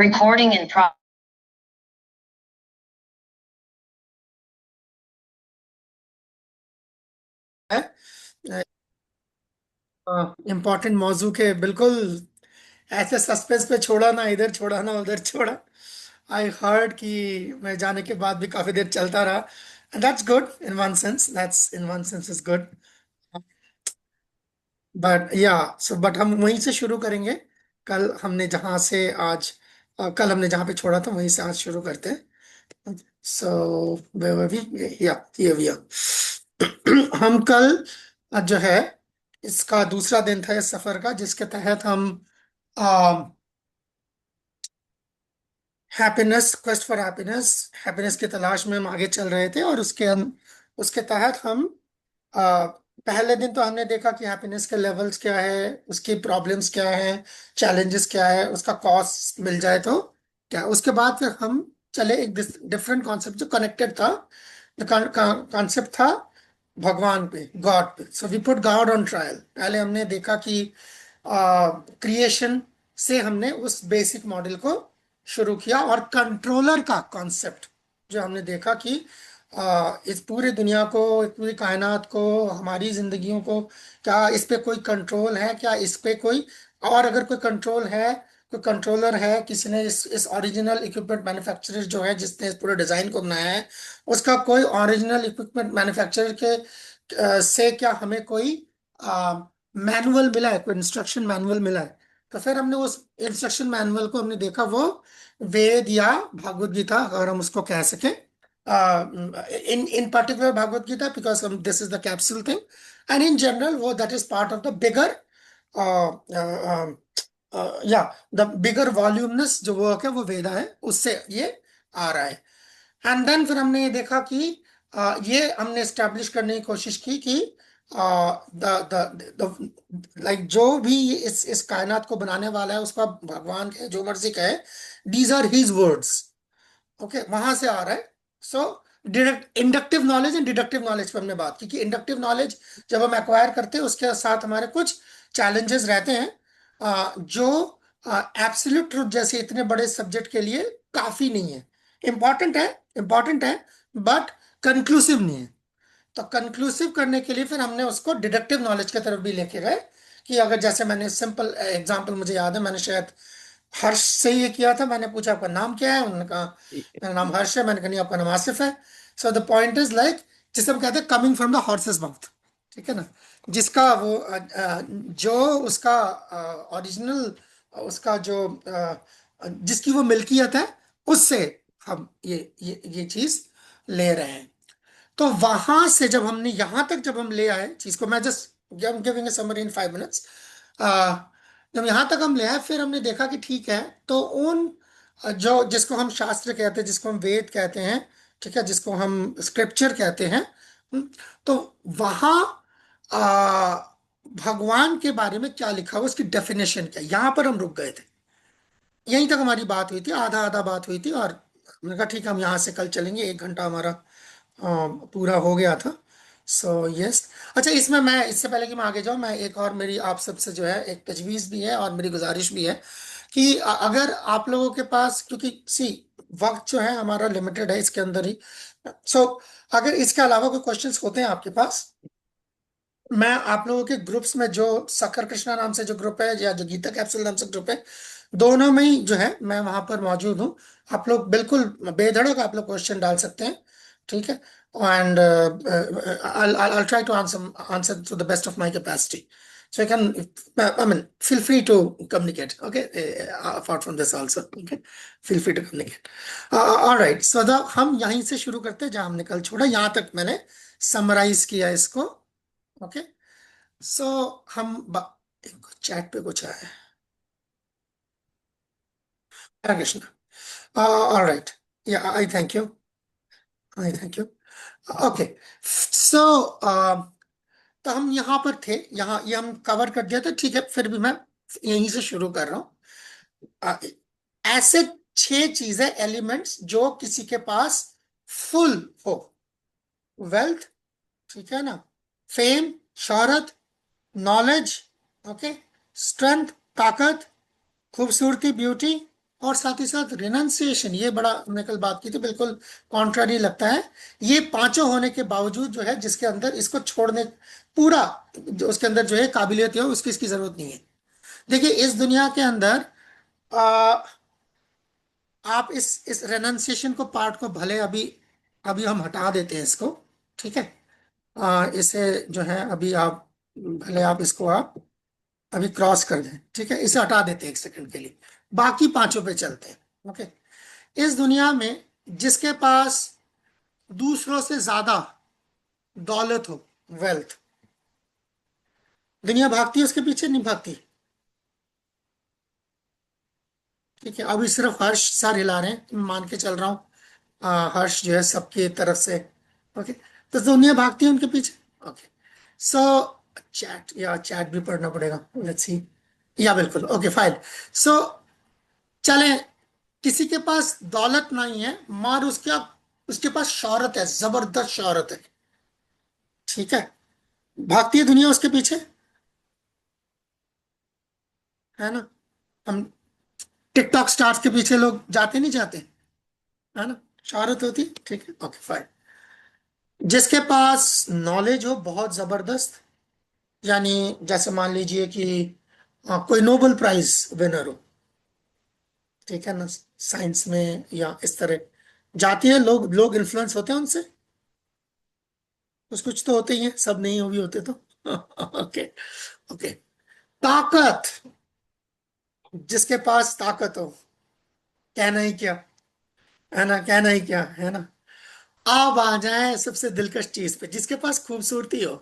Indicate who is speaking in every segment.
Speaker 1: Recording in progress.
Speaker 2: Important मौजू के बिल्कुल ऐसे सस्पेंस पे छोड़ा ना, इधर छोड़ा ना उधर छोड़ा। आई हर्ड कि मैं जाने के बाद भी काफी देर चलता रहा, and that's good in one sense, that's in one sense is good. But या सो बट हम वहीं से शुरू करेंगे। कल हमने जहां से आज कल हमने जहां पे छोड़ा था वहीं से आज शुरू करते हैं। सो या ये भी हम कल जो है इसका दूसरा दिन था इस सफर का, जिसके तहत हम happiness, quest for happiness, happiness की तलाश में हम आगे चल रहे थे। और उसके तहत हम आ, पहले दिन तो हमने देखा कि हैप्पीनेस के लेवल्स क्या है, उसकी प्रॉब्लम्स क्या है, चैलेंजेस क्या है, उसका कॉस्ट मिल जाए तो क्या। उसके बाद फिर हम चले एक डिफरेंट कॉन्सेप्ट जो कनेक्टेड था। कॉन्सेप्ट था भगवान पे, गॉड पे। So we put God on trial. पहले हमने देखा कि क्रिएशन से हमने उस बेसिक मॉडल को शुरू किया, और कंट्रोलर का कॉन्सेप्ट जो हमने देखा कि इस पूरी दुनिया को, इस पूरी कायनात को, हमारी जिंदगियों को, क्या इस पे कोई कंट्रोल है, क्या इस पे कोई, और अगर कोई कंट्रोल है, कोई कंट्रोलर है, किसी ने इस ओरिजिनल इक्विपमेंट मैन्युफैक्चरर जो है जिसने इस पूरे डिजाइन को बनाया है, उसका कोई ओरिजिनल इक्विपमेंट मैन्युफैक्चरर के से क्या हमें कोई मैनुअल मिला है, कोई इंस्ट्रक्शन मैनुअल मिला है। तो फिर हमने उस इंस्ट्रक्शन मैनुअल को हमने देखा, वो वेद या भागवत गीता अगर हम उसको कह सकें, in particular Bhagavad Gita, because this is the capsule thing, and in general वो that is part of the bigger या द बिगर वॉल्यूमनेस जो वर्क है वो वेदा है, उससे ये आ रहा है। एंड देन फिर हमने ये देखा कि ये हमने एस्टेब्लिश करने की कोशिश की कि द लाइक जो भी इस कायनात को बनाने वाला है, उसका भगवान के जो मर्जी का है, these are his words. Okay, वहां से आ रहा है। So deduct inductive knowledge and deductive knowledge पे हमने बात की कि इंडक्टिव नॉलेज जब हम एक्वायर करते हैं उसके साथ हमारे कुछ चैलेंजेस रहते हैं, जो एब्सोल्यूट ट्रुथ जैसे इतने बड़े सब्जेक्ट के लिए काफी नहीं है। इंपॉर्टेंट है, इंपॉर्टेंट है, बट कंक्लूसिव नहीं है। तो कंक्लूसिव करने के लिए फिर हमने उसको डिडक्टिव नॉलेज की तरफ भी लेके गए कि अगर जैसे मैंने सिंपल एग्जांपल मुझे याद है, मैंने शायद हर्ष से ये किया था। मैंने पूछा आपका नाम क्या है, उन्होंने कहा मेरा नाम हर्ष है। मैंने कहा नहीं, आपका नाम आसिफ है। सो द पॉइंट इज लाइक, जिसे हम कहते हैं coming from the horses mouth, ठीक है ना, जिसका वो जो उसका ओरिजिनल, उसका जो जिसकी वो मिल्कियत है, उससे हम ये चीज ले रहे हैं। तो वहां से जब हमने यहां तक जब हम ले आए चीज को, मैं just giving a summary in 5 minutes. जब यहां तक हम ले आए, फिर हमने देखा कि ठीक है, तो उन जो जिसको हम शास्त्र कहते हैं, जिसको हम वेद कहते हैं, ठीक है, जिसको हम स्क्रिप्चर कहते हैं, तो वहां आ, भगवान के बारे में क्या लिखा हुआ, उसकी डेफिनेशन क्या, यहां पर हम रुक गए थे। यहीं तक हमारी बात हुई थी, आधा आधा बात हुई थी। और हमने कहा ठीक है, हम यहाँ से कल चलेंगे। 1 घंटा हमारा पूरा हो गया था। So yes. अच्छा, इसमें मैं इससे पहले कि मैं आगे जाऊं, मैं एक और मेरी आप सबसे जो है एक तजवीज भी है और मेरी गुजारिश भी है कि अगर आप लोगों के पास, क्योंकि सी वक्त जो है हमारा लिमिटेड है इसके अंदर ही। सो अगर इसके अलावा कोई क्वेश्चंस होते हैं आपके पास, मैं आप लोगों के ग्रुप्स में, जो सकर कृष्णा नाम से जो ग्रुप है या जो गीता कैप्सूल नाम से ग्रुप है, दोनों में ही जो है मैं वहां पर मौजूद हूँ। आप लोग बिल्कुल बेधड़क आप लोग क्वेश्चन डाल सकते हैं, ठीक है। And I'll try to answer to the best of my capacity. So you can, I mean, feel free to communicate. Okay, apart from this also, okay, feel free to communicate. All right. So हम यहीं से शुरू करते हैं जहां हमने कल छोड़ा। यहाँ तक मैंने समराइज किया इसको। ओके। सो चैट पे कुछ आया है। हरे Krishna. Alright, yeah I thank you, I thank you. Okay. So तो हम यहाँ पर थे, यहाँ ये हम कवर कर दिया था, ठीक है। फिर भी मैं यहीं से शुरू कर रहा हूँ। अ, ऐसे 6 चीजें, एलिमेंट्स, जो किसी के पास फुल हो: वेल्थ, ठीक है ना, फेम, शोहरत, नॉलेज, ओके, स्ट्रेंथ, ताकत, खूबसूरती, ब्यूटी, और साथ ही साथ रिनंसिएशन, ये बड़ा हमने कल बात की थी, बिल्कुल कॉन्ट्रारी लगता है। ये पांचों होने के बावजूद जो है, जिसके अंदर इसको छोड़ने पूरा जो उसके अंदर जो है काबिलियत है, उसकी इसकी जरूरत नहीं है। देखिए इस दुनिया के अंदर आ, आप इस रेनंसिएशन को पार्ट को भले अभी अभी हम हटा देते हैं इसको, ठीक है। इसे जो है अभी आप भले आप इसको आप अभी क्रॉस कर दें, ठीक है, इसे हटा देते हैं एक सेकंड के लिए, बाकी पांचों पे चलते हैं। ओके। इस दुनिया में जिसके पास दूसरों से ज्यादा दौलत हो, वेल्थ, दुनिया भागती है उसके पीछे, नहीं भागती? ठीक है, अभी सिर्फ हर्ष सर हिला रहे हैं, मैं मान के चल रहा हूँ हर्ष जो है सबकी तरफ से। ओके, तो दुनिया भागती है उनके पीछे। ओके, सो चैट, या चैट भी पढ़ना पड़ेगा, लेट्स सी। या बिल्कुल, ओके फाइन। सो चले, किसी के पास दौलत नहीं है मगर उसके पास शोहरत है, जबरदस्त शोहरत है, ठीक है। भागती है दुनिया उसके पीछे, है ना? हम टिकटॉक स्टार्स के पीछे लोग जाते नहीं जाते, है ना? शोहरत होती है, ठीक है, ओके फाइन। जिसके पास नॉलेज हो बहुत जबरदस्त, यानी जैसे मान लीजिए कि कोई नोबेल प्राइज विनर हो, ठीक है ना, साइंस में या इस तरह, जाती है, लोग लोग इन्फ्लुएंस होते हैं उनसे, कुछ कुछ तो होते ही हैं, सब नहीं हो भी होते तो ओके। ओके, ताकत, जिसके पास ताकत हो, कहना ही क्या, है ना, कहना ही क्या, है ना? अब आ जाए सबसे दिलकश चीज पे, जिसके पास खूबसूरती हो,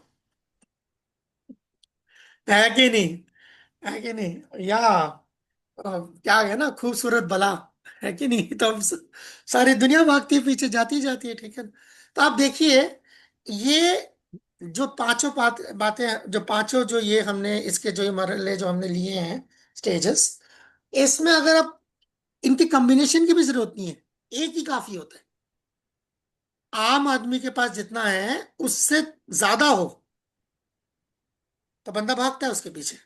Speaker 2: है कि नहीं? है कि नहीं या क्या है ना, खूबसूरत बला, है कि नहीं? तो अब सारी दुनिया भागती है पीछे, जाती जाती है, ठीक है। तो आप देखिए, ये जो पांचों बातें, जो पांचों जो ये हमने इसके जो ये मरहले जो हमने लिए हैं, स्टेजेस, इसमें अगर आप इनकी कॉम्बिनेशन की भी जरूरत नहीं है, एक ही काफी होता है। आम आदमी के पास जितना है उससे ज्यादा हो तो बंदा भागता है उसके पीछे,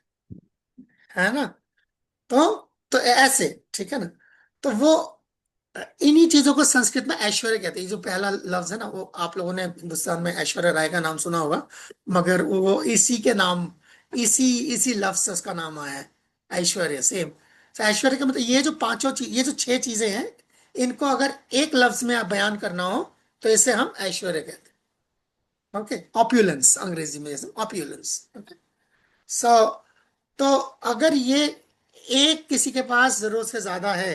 Speaker 2: है ना? तो ऐसे, ठीक है ना? तो वो इन्हीं चीजों को संस्कृत में ऐश्वर्य कहते हैं। जो पहला लफ्ज है ना, वो आप लोगों ने हिंदुस्तान में ऐश्वर्या राय का नाम सुना होगा, मगर वो इसी के नाम, इसी इसी लफ्ज से उसका नाम आया है, ऐश्वर्य, सेम। तो ऐश्वर्य का मतलब, ये जो पांचों चीज, ये जो छह चीजें हैं, इनको अगर एक लफ्ज में आप बयान करना हो तो इसे हम ऐश्वर्य कहते हैं। ओके, ऑप्यूलेंस अंग्रेजी में, ऑप्यूलेंस। ओके, सो तो अगर ये एक किसी के पास जरूरत से ज्यादा है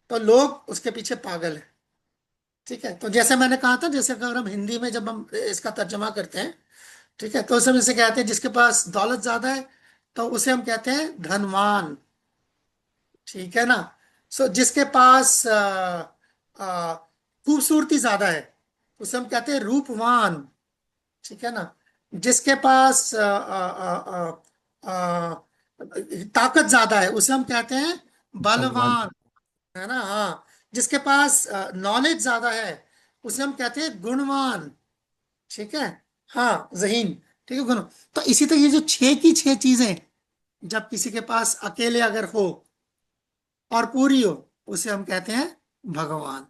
Speaker 2: तो लोग उसके पीछे पागल हैं, ठीक है। तो जैसे मैंने कहा था, जैसे अगर हम हिंदी में जब हम इसका तर्जमा करते हैं, ठीक है, तो उस समय से कहते हैं जिसके पास दौलत ज्यादा है तो उसे हम कहते हैं धनवान, ठीक है ना? सो जिसके पास आ, खूबसूरती ज्यादा है उसे हम कहते हैं रूपवान, ठीक है ना? जिसके पास ताकत ज्यादा है उसे हम कहते हैं
Speaker 1: बलवान।
Speaker 2: बलवान, है ना? हाँ, जिसके पास नॉलेज ज्यादा है उसे हम कहते हैं गुणवान, ठीक है। हाँ, जहीन, ठीक है, गुण। तो इसी तरह ये जो छह की छह चीजें, जब किसी के पास अकेले अगर हो और पूरी हो, उसे हम कहते हैं भगवान।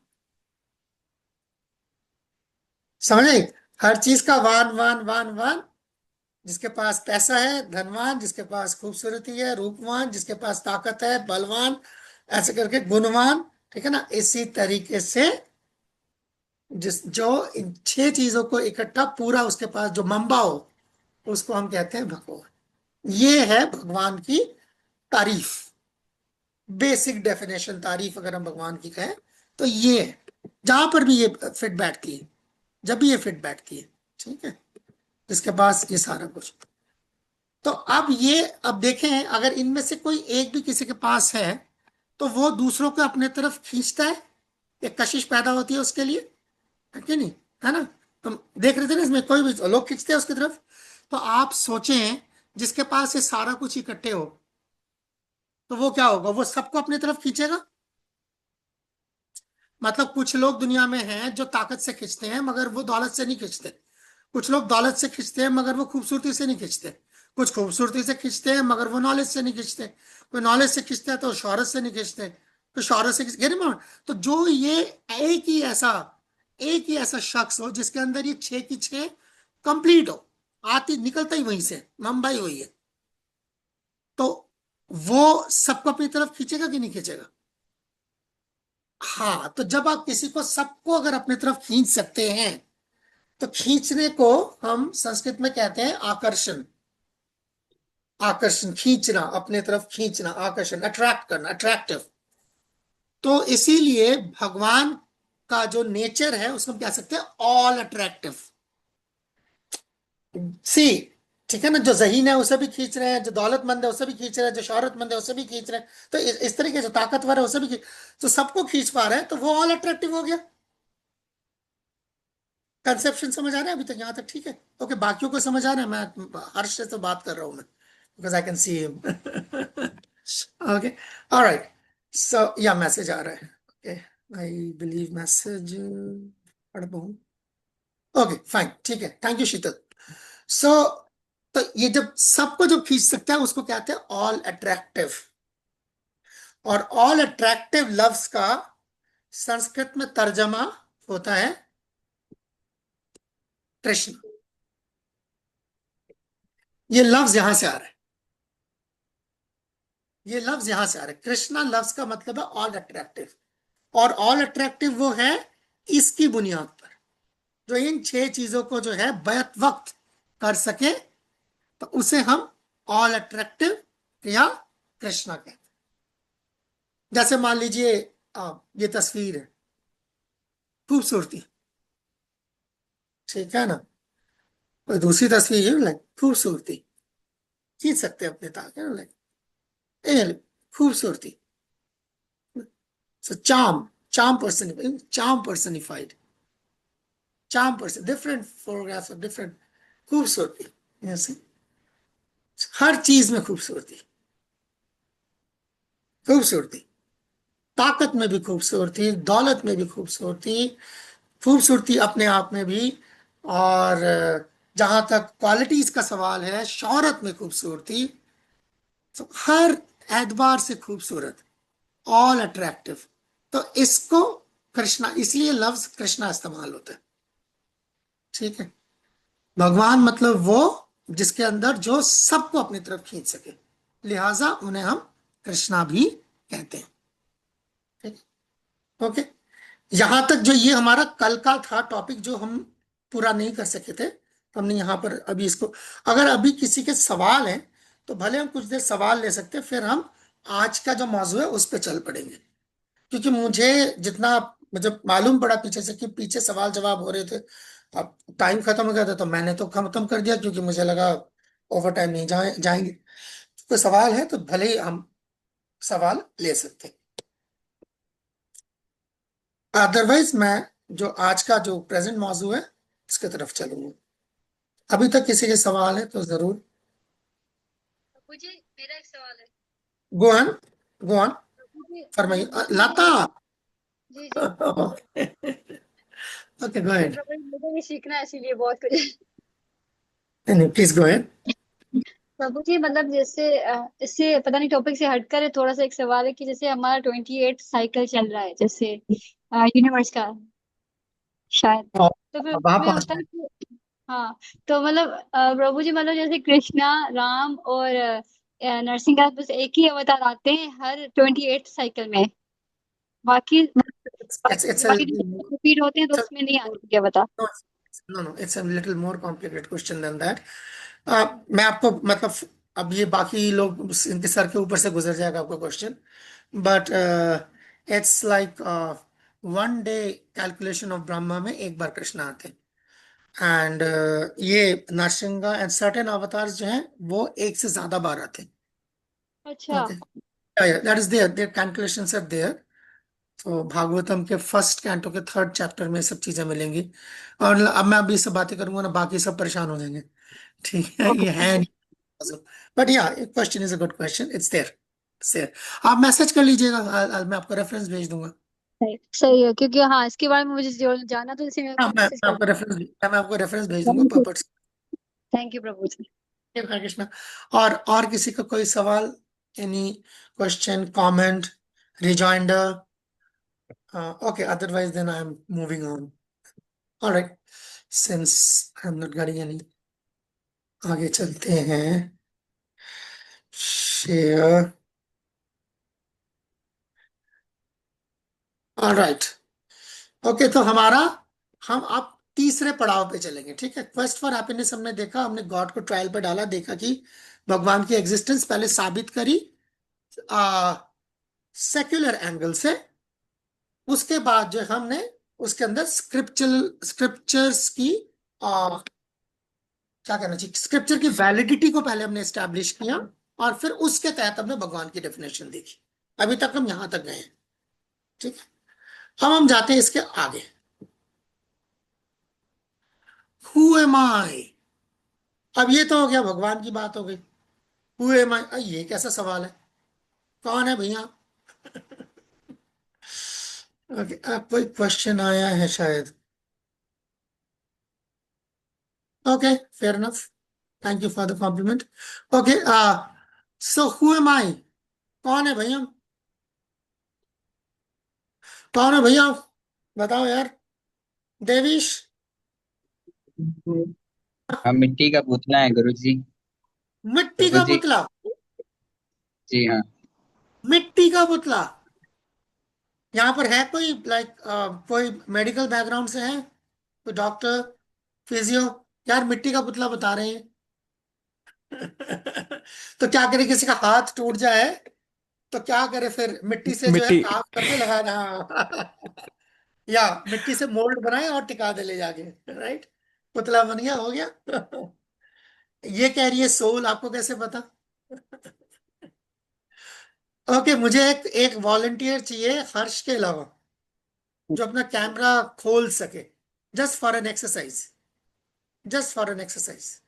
Speaker 2: समझे? हर चीज का वान वान वान वान। जिसके पास पैसा है धनवान, जिसके पास खूबसूरती है रूपवान, जिसके पास ताकत है बलवान, ऐसे करके गुणवान, ठीक है ना? इसी तरीके से जिस जो इन छह चीजों को इकट्ठा पूरा उसके पास जो मंबा हो, उसको हम कहते हैं भगवान। ये है भगवान की तारीफ, बेसिक डेफिनेशन, तारीफ अगर हम भगवान की कहें तो ये है, जहां पर भी ये फिट बैठती है, जब भी ये फिट बैठती है, ठीक है, जिसके पास ये सारा कुछ। तो अब देखें, अगर इनमें से कोई एक भी किसी के पास है तो वो दूसरों को अपने तरफ खींचता है, एक कशिश पैदा होती है उसके लिए, है कि नहीं? है ना? हम देख रहे थे ना, इसमें कोई भी लोग खींचते हैं उसकी तरफ। तो आप सोचें, जिसके पास ये सारा कुछ इकट्ठे हो तो वो क्या होगा, वो सबको अपनी तरफ खींचेगा। मतलब कुछ लोग दुनिया में हैं जो ताकत से खींचते हैं मगर वो दौलत से नहीं खींचते, कुछ लोग दौलत से खींचते हैं मगर वो खूबसूरती से नहीं खींचते, कुछ खूबसूरती से खींचते हैं मगर वो नॉलेज से नहीं खींचते, कोई नॉलेज से खींचते हैं तो शोहरत से नहीं खींचते। तो शौर्य से गेट इट। तो जो ये एक ही ऐसा शख्स हो जिसके अंदर ये छह की छह कंप्लीट हो, आती निकलता ही वहीं से, मुंबई हुई है, तो वो सबको अपनी तरफ खींचेगा कि नहीं खींचेगा? हाँ, तो जब आप किसी को सबको अगर अपनी तरफ खींच सकते हैं, तो खींचने को हम संस्कृत में कहते हैं आकर्षण। आकर्षण, खींचना, अपने तरफ खींचना, आकर्षण, अट्रैक्ट करना, अट्रैक्टिव। तो इसीलिए भगवान का जो नेचर है उसको हम कह सकते हैं ऑल अट्रैक्टिव। सी, ठीक है ना, जो ज़हीन है उसे भी खींच रहे हैं, जो दौलतमंद है उसे भी खींच रहे हैं, जो शोहरतमंद है उसे भी खींच रहे हैं, तो इस तरीके जो ताकतवर है उसे भी खींच, तो सबको खींच पा रहे हैं, तो वो ऑल अट्रैक्टिव हो गया। कंसेप्शन समझ आ रहा है अभी तक यहाँ तक? ठीक है, ओके, बाकियों को समझ आ रहा है? मैं हर्ष से तो बात कर रहा हूँ मैं, because I can see him. Okay, alright, so yeah message आ रहा है, ओके, आई बिलीव मैसेज पढ़ पाऊँ। ओके फाइन, ठीक है, थैंक यू शीतल। सो तो ये जब सबको जो खींच सकता है उसको कहते हैं ऑल अट्रैक्टिव। और ऑल अट्रैक्टिव लव्स का संस्कृत में तर्जमा होता है कृष्ण। ये लफ्ज यहां से आ रहा है, ये लफ्ज यहां से आ रहा है, कृष्णा लफ्ज का मतलब है ऑल अट्रैक्टिव। और ऑल अट्रैक्टिव वो है इसकी बुनियाद पर, जो इन छह चीजों को जो है बैक वक्त कर सके, तो उसे हम ऑल अट्रैक्टिव या कृष्णा कहते हैं। जैसे मान लीजिए ये तस्वीर है, खूबसूरती, ठीक है ना, कोई दूसरी तस्वीर है लाइक खूबसूरती, खींच सकते हैं अपने ताक लाइक ए खूबसूरती। So charm personified, charm person, different photographs of different खूबसूरती, ऐसे हर चीज में खूबसूरती, खूबसूरती, ताकत में भी खूबसूरती, दौलत में भी खूबसूरती, खूबसूरती अपने आप में भी। और जहां तक क्वालिटीज का सवाल है, शौहरत में खूबसूरती, तो हर एतबार से खूबसूरत, ऑल अट्रैक्टिव। तो इसको कृष्णा, इसलिए लफ्ज कृष्णा इस्तेमाल होता है, ठीक है। भगवान मतलब वो जिसके अंदर जो सबको अपनी तरफ खींच सके, लिहाजा उन्हें हम कृष्णा भी कहते हैं, ठीक है, ओके। यहां तक जो ये हमारा कल का था टॉपिक जो हम पूरा नहीं कर सके थे, तो हमने यहाँ पर अभी इसको, अगर अभी किसी के सवाल हैं तो भले हम कुछ देर सवाल ले सकते हैं, फिर हम आज का जो मौजू है उस पर चल पड़ेंगे। क्योंकि मुझे जितना मुझे मालूम पड़ा पीछे से कि पीछे सवाल जवाब हो रहे थे, अब टाइम खत्म हो गया था, तो मैंने तो खत्म कर दिया, क्योंकि मुझे लगा ओवर टाइम नहीं जाएंगे। कोई सवाल है तो भले ही हम सवाल ले सकते हैं, अदरवाइज मैं जो आज का जो प्रेजेंट मौजू है इसके तरफ चलूंगा। अभी तक किसी के सवाल है तो जरूर
Speaker 1: मुझे मेरा एक सवाल है।
Speaker 2: गो ऑन, गो ऑन,
Speaker 1: मुझे
Speaker 2: फरमाइए
Speaker 1: मुझे
Speaker 2: लता।
Speaker 1: जी जी।
Speaker 2: ओके गो
Speaker 1: नहीं
Speaker 2: अहेड,
Speaker 1: प्रभु, मुझे भी सीखना है इसीलिए बहुत कुछ।
Speaker 2: नहीं प्लीज गो अहेड।
Speaker 1: प्रभु जी मतलब जैसे इससे पता नहीं टॉपिक से हटकर थोड़ा सा एक सवाल है कि जैसे हमारा 28 साइकिल चल रहा है जैसे यूनिवर्स का शायद। तो फिर
Speaker 2: वहां
Speaker 1: उसमें
Speaker 2: पहुंच
Speaker 1: होता
Speaker 2: गए।
Speaker 1: है कि हाँ, तो मतलब प्रभु जी मतलब जैसे कृष्णा, राम और नरसिंह का बस एक ही अवतार आते हैं हर 28 साइकिल में। बाकी
Speaker 2: It's
Speaker 1: बाकी जो रिपीट होते हैं तो उसमें नहीं आते, क्या बता।
Speaker 2: no, no, it's a little more complicated question than that. मैं आपको मतलब, अब ये बाकी लोग इनके सर के ऊपर से गुजर जाएगा आपका question, but it's like one day calculation of Brahma में एक बार कृष्ण आते हैं, एंड ये नरसिंहा एंड सर्टेन अवतार्स जो हैं वो एक से ज्यादा बार आते हैं,
Speaker 1: अच्छा।
Speaker 2: Okay, that is their calculations are there. तो भागवतम के फर्स्ट कैंटो के थर्ड चैप्टर में सब चीजें मिलेंगी। और अब मैं अभी सब बातें करूंगा ना, बाकी सब परेशान हो जाएंगे, ठीक है, ये है नहीं। बट या question is a good question, it's there, there. आप मैसेज कर लीजिएगा, मैं आपको रेफरेंस भेज दूंगा।
Speaker 1: सही सही है, क्योंकि हाँ इसके बारे में मुझे जाना तो इसे मैं
Speaker 2: हाँ,
Speaker 1: आपको मैसेज कर
Speaker 2: मैं आपको रेफरेंस भेज दूंगा
Speaker 1: दूंगा।
Speaker 2: पर्पस।
Speaker 1: थैंक यू प्रभु जी।
Speaker 2: कृष्णा। और किसी का कोई सवाल, any question comment, rejoinder. Okay, otherwise then I'm moving on. All right, since I'm not getting any, आगे चलते हैं. Share. All right. ओके, तो हमारा, हम अब तीसरे पड़ाव पे चलेंगे. ठीक है, क्वेस्ट फॉर हैप्पीनेस हमने देखा, हमने गॉड को ट्रायल पे डाला, देखा कि भगवान की एग्जिस्टेंस पहले साबित करी आ सेक्युलर एंगल से. उसके बाद जो हमने उसके अंदर स्क्रिप्चर्स की आ, क्या करना चाहिए, स्क्रिप्चर की वैलिडिटी को पहले हमने एस्टैब्लिश किया, और फिर उसके तहत हमने भगवान की डेफिनेशन देखी. अभी तक हम यहां तक गए हैं. ठीक है, अब हम जाते हैं इसके आगे. हु एम आई. अब ये तो हो गया, भगवान की बात हो गई. हु एम आई, ये कैसा सवाल है, कौन है भैया. ओके, अब कोई क्वेश्चन आया है शायद. Okay, fair enough. Thank you for the compliment. Okay, so who am I, कौन है भैया, कौन है भैया, बताओ यार. देवीश.
Speaker 3: हम मिट्टी का पुतला है गुरुजी।
Speaker 2: मिट्टी
Speaker 3: प्रभु
Speaker 2: का
Speaker 3: जी।
Speaker 2: पुतला.
Speaker 3: जी हाँ।
Speaker 2: मिट्टी का पुतला. यहाँ पर है कोई लाइक कोई मेडिकल बैकग्राउंड से है, कोई डॉक्टर, फिजियो. यार मिट्टी का पुतला बता रहे हैं. तो क्या करे, किसी का हाथ टूट जाए तो क्या करे, फिर मिट्टी से जो है
Speaker 4: मिट्टी।
Speaker 2: काम करके लगाना. या मिट्टी से मोल्ड बनाए और टिका दे ले जाके. राइट, पुतला बन गया, हो गया. ये कह रही है सोल, आपको कैसे पता. ओके, मुझे एक एक वॉलंटियर चाहिए हर्ष के अलावा, जो अपना कैमरा खोल सके, just for an exercise, just for an exercise.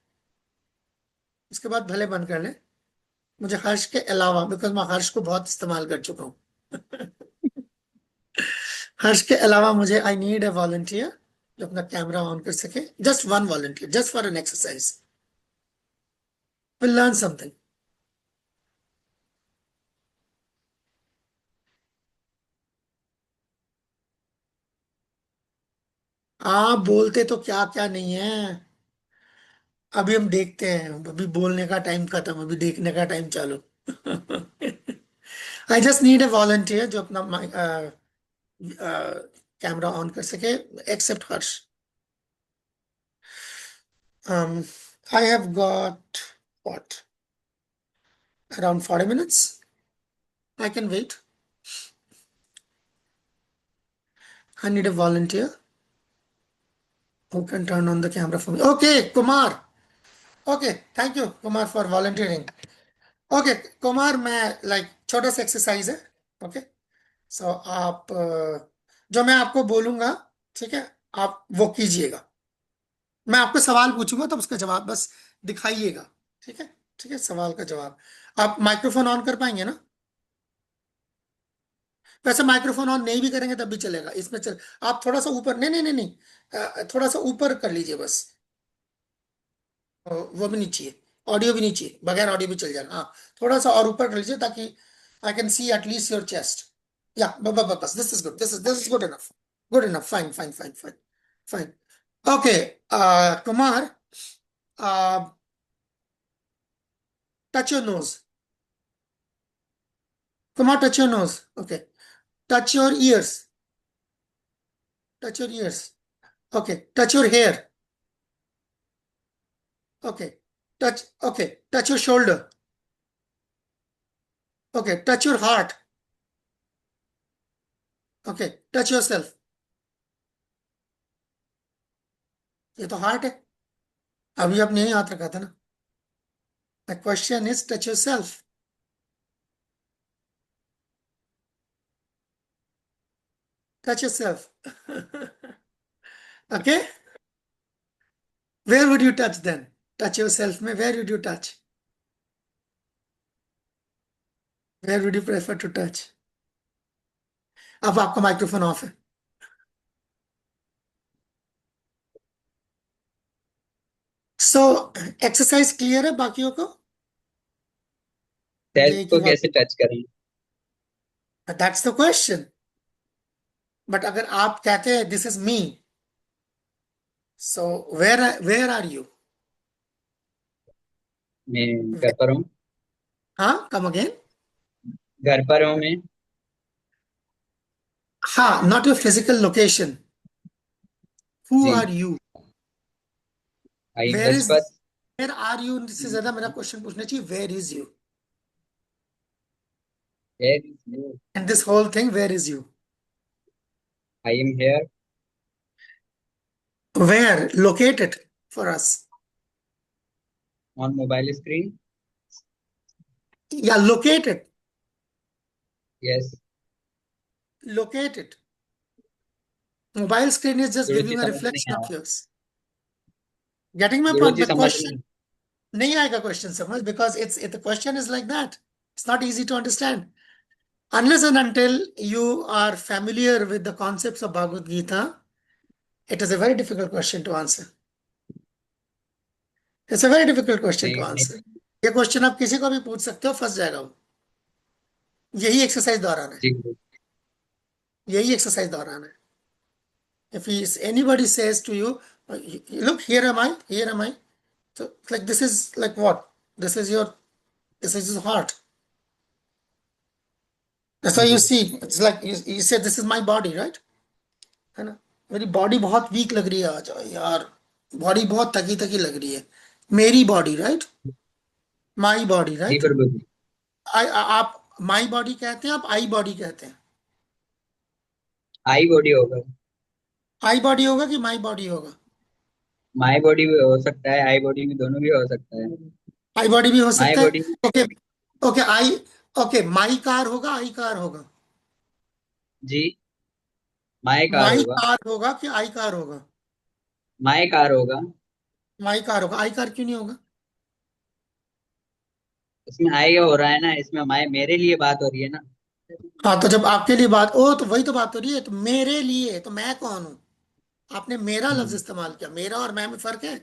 Speaker 2: उसके बाद भले बंद कर ले. मुझे हर्ष के अलावा, बिकॉज मैं हर्ष को बहुत इस्तेमाल कर चुका हूँ. हर्ष के अलावा मुझे, आई नीड अ वॉलंटियर जो अपना कैमरा ऑन कर सके. Just one volunteer, just for an exercise. Will learn something. आप बोलते तो क्या क्या नहीं है. अभी हम देखते हैं, अभी बोलने का टाइम खत्म, अभी देखने का टाइम चालू. I just need a volunteer जो अपना कैमरा ऑन कर सके, except Harsh. I have got what, around 40 minutes. I can wait. I need a volunteer who can turn on the camera for me. Okay, Kumar. Okay, thank you, Kumar, for volunteering. Okay, Kumar, मैं like छोटा सा exercise है. Okay, सो आप जो मैं आपको बोलूंगा, ठीक है, आप वो कीजिएगा. मैं आपको सवाल पूछूंगा तो उसका जवाब बस दिखाइएगा. ठीक है, ठीक है, सवाल का जवाब. आप माइक्रोफोन ऑन कर पाएंगे ना. वैसे माइक्रोफोन ऑन नहीं भी करेंगे तब भी चलेगा इसमें, चल. आप थोड़ा सा ऊपर, नहीं नहीं नहीं नहीं, थोड़ा सा ऊपर कर लीजिए बस. वो भी नहीं चाहिए, ऑडियो भी नहीं चाहिए, बगैर ऑडियो भी चल जाएगा. हाँ, थोड़ा सा और ऊपर कर लीजिए ताकि I can see at least your chest. या बस, this is good, this is good enough. Good enough, fine fine fine fine fine. Okay, Kumar, touch your nose. Kumar, touch your nose. Okay, touch your ears. Touch your ears. Okay, touch your hair. Okay. Touch your shoulder. Okay. Touch your heart. Okay. Touch yourself. ये तो heart है. अभी आपने यही हाथ रखा था ना. The question is touch yourself. Touch yourself. Okay. Where would you touch then? Touch yourself में where would you touch? Where would you prefer to touch? अब आपका माइक्रोफोन ऑफ है. सो एक्सरसाइज क्लियर है बाकियों को. मुझे
Speaker 3: सेल्फ
Speaker 2: एक ही
Speaker 3: को
Speaker 2: बात.
Speaker 3: कैसे टच करें?
Speaker 2: That's the question. बट अगर आप कहते हैं this is me, so where are you?
Speaker 3: मैं घर पर हूँ।
Speaker 2: हाँ, कम अगेन।
Speaker 3: घर पर हूँ मैं।
Speaker 2: हाँ, not your physical location. Who
Speaker 3: जी।
Speaker 2: Are you?
Speaker 3: I am
Speaker 2: where is
Speaker 3: Lajpat.
Speaker 2: Where are you से ज्यादा मेरा क्वेश्चन पूछना चाहिए where is you. And this whole thing, where is you?
Speaker 3: I am here.
Speaker 2: Where? Locate it for us.
Speaker 3: On mobile screen.
Speaker 2: Yeah, locate it.
Speaker 3: Yes.
Speaker 2: Locate it. Mobile screen is just
Speaker 3: Guruji
Speaker 2: giving a
Speaker 3: समझ नहीं
Speaker 2: reflection of
Speaker 3: आया।
Speaker 2: yours. Getting my point?
Speaker 3: Guruji
Speaker 2: But
Speaker 3: समझ
Speaker 2: question
Speaker 3: नहीं।
Speaker 2: नहीं आएगा question समझ, because the question is like that. It's not easy to understand. Unless and until you are familiar with the concepts of Bhagavad Gita, it is a very difficult question to answer. It's a very difficult question to
Speaker 3: नहीं
Speaker 2: answer.
Speaker 3: नहीं।
Speaker 2: ये question आप किसी को भी पूछ सकते हो, फंस जाएगा वो। यही एक्सरसाइज दोहराना है।
Speaker 3: जी गुरु।
Speaker 2: यही एक्सरसाइज दोहराना है। If anybody says to you, look, here am I. So like this is like what? This is your this is your heart. That's why
Speaker 3: ji
Speaker 2: you
Speaker 3: Guru.
Speaker 2: see, it's like you say this is my body, right? है ना? मेरी body बहुत week लग रही है आज यार। Body बहुत थकी थकी लग रही है। मेरी बॉडी, राइट? माई बॉडी,
Speaker 3: जी
Speaker 2: राइट?
Speaker 3: गुरु जी।
Speaker 2: आप माई बॉडी कहते हैं, आप आई बॉडी कहते हैं?
Speaker 3: आई बॉडी होगा।
Speaker 2: आई बॉडी होगा कि माई बॉडी होगा?
Speaker 3: माई बॉडी भी हो सकता है, आई बॉडी भी, दोनों भी हो सकता है।
Speaker 2: आई बॉडी भी हो
Speaker 3: माई
Speaker 2: सकता है।
Speaker 3: Body.
Speaker 2: Okay. Okay I. Okay, my car होगा, आई कार होगा?
Speaker 3: जी। माई कार
Speaker 2: माई
Speaker 3: होगा।
Speaker 2: कार होगा कि आई कार होगा?
Speaker 3: माई कार होगा।
Speaker 2: माई कार होगा। आई कार क्यों नहीं होगा?
Speaker 3: इसमें आई हो रहा है ना, इसमें माई मेरे लिए बात हो रही है ना।
Speaker 2: हाँ, तो जब आपके लिए बात, ओ तो वही तो बात हो रही है, तो मेरे लिए तो मैं कौन हूं? आपने मेरा लफ्ज
Speaker 3: हम्म।
Speaker 2: इस्तेमाल किया। मेरा और मैं में फर्क है?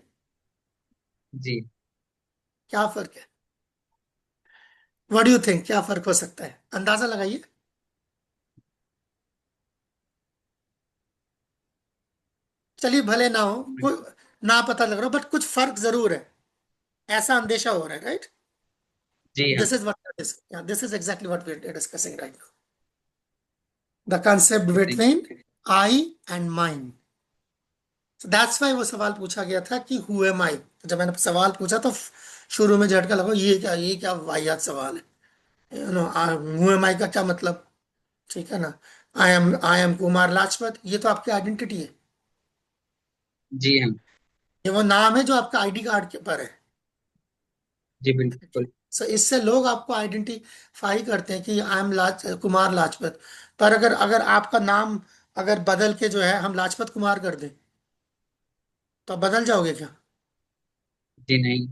Speaker 3: जी।
Speaker 2: क्या फर्क है? व्हाट डू यू थिंक, क्या फर्क हो सकता है? अंदाजा लगाइए। चलिए, भले ना हो, कोई ना पता लग रहा हो, बट कुछ फर्क जरूर है। ऐसा अंदेशा हो रहा है, राइट?
Speaker 3: जी हाँ।
Speaker 2: This is exactly what we are discussing right now. The concept
Speaker 3: जी।
Speaker 2: Between I and mind. That's why वो सवाल पूछा गया था कि हु एम आई। जब मैंने सवाल पूछा तो शुरू में झटका लगा, ये क्या वाहियात सवाल है। हु एम आई का क्या मतलब? ठीक है ना? आई एम कुमार लाजपत, ये तो आपकी आइडेंटिटी है।
Speaker 3: जी हाँ।
Speaker 2: ये वो नाम है जो आपका आईडी कार्ड के पर है।
Speaker 3: जी बिल्कुल।
Speaker 2: सो इससे लोग आपको आइडेंटिफाई करते हैं कि आई एम कुमार लाजपत। पर अगर अगर आपका नाम अगर बदल के जो है हम लाजपत कुमार कर दें, तो आप बदल जाओगे क्या?
Speaker 3: जी नहीं,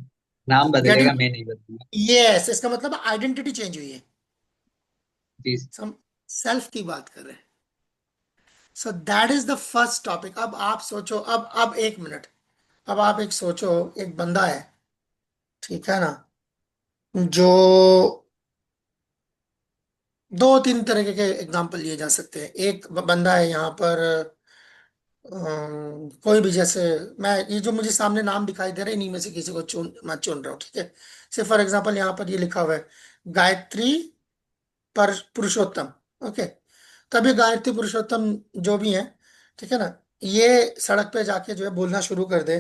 Speaker 3: नाम
Speaker 2: गेटिंग?
Speaker 3: बदलेगा, मैं नहीं बदलूंगा।
Speaker 2: यस, इसका मतलब आइडेंटिटी चेंज हुई है।
Speaker 3: जी।
Speaker 2: हम सेल्फ की बात कर रहे हैं। सो that is the first topic. अब आप सोचो, अब एक मिनट। अब आप एक सोचो, एक बंदा है, ठीक है ना, जो दो तीन तरह के एग्जांपल लिए जा सकते हैं। एक बंदा है यहाँ पर, कोई भी, जैसे मैं ये जो मुझे सामने नाम दिखाई दे रहे हैं, इन्हीं में से किसी को मैं चुन रहा हूँ, ठीक है? से फॉर एग्जांपल यहाँ पर ये लिखा हुआ है, गायत्री पर पुरुषोत्तम। ओके। तभी गायत्री पुरुषोत्तम जो भी है, ठीक है ना, ये सड़क पे जाके जो है बोलना शुरू कर दे,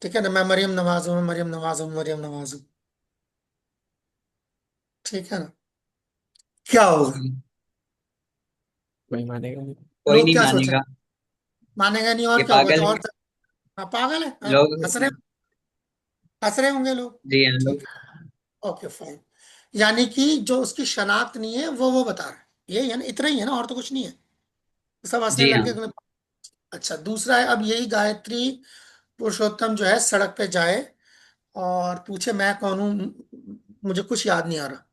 Speaker 2: ठीक है ना, मैं मरियम नवाज हूँ, मैं मरियम नवाज हूँ, मरियम नवाज हूँ, ठीक है ना, क्या होगा?
Speaker 3: जी।
Speaker 4: कोई मानेगा नहीं।
Speaker 3: कोई
Speaker 2: लोग
Speaker 3: नहीं
Speaker 2: क्या सोचेंगे?
Speaker 3: मानेगा।
Speaker 2: मानेगा नहीं,
Speaker 3: ये
Speaker 2: और क्या होगा?
Speaker 3: पागल
Speaker 2: तो
Speaker 3: है।
Speaker 2: और हाँ, पागल है, हाँ।
Speaker 3: लोग।
Speaker 2: हंस रहे होंगे लोग।
Speaker 3: जी हाँ, लोग।
Speaker 2: ठीक है, ओके फाइन। यानी कि जो उसकी शनाख्त नहीं है, वो बता रहा है। यही है ना, इतना ही है ना, और तो कुछ नहीं है। सब हंसने
Speaker 3: जी
Speaker 2: लग
Speaker 3: हाँ।
Speaker 2: गए। अच्छा, दूसरा है, अब यही गायत्री पुरुषोत्तम जो है सड़क पे जाए और पूछे मैं कौन हूं, मुझे कुछ याद नहीं आ रहा,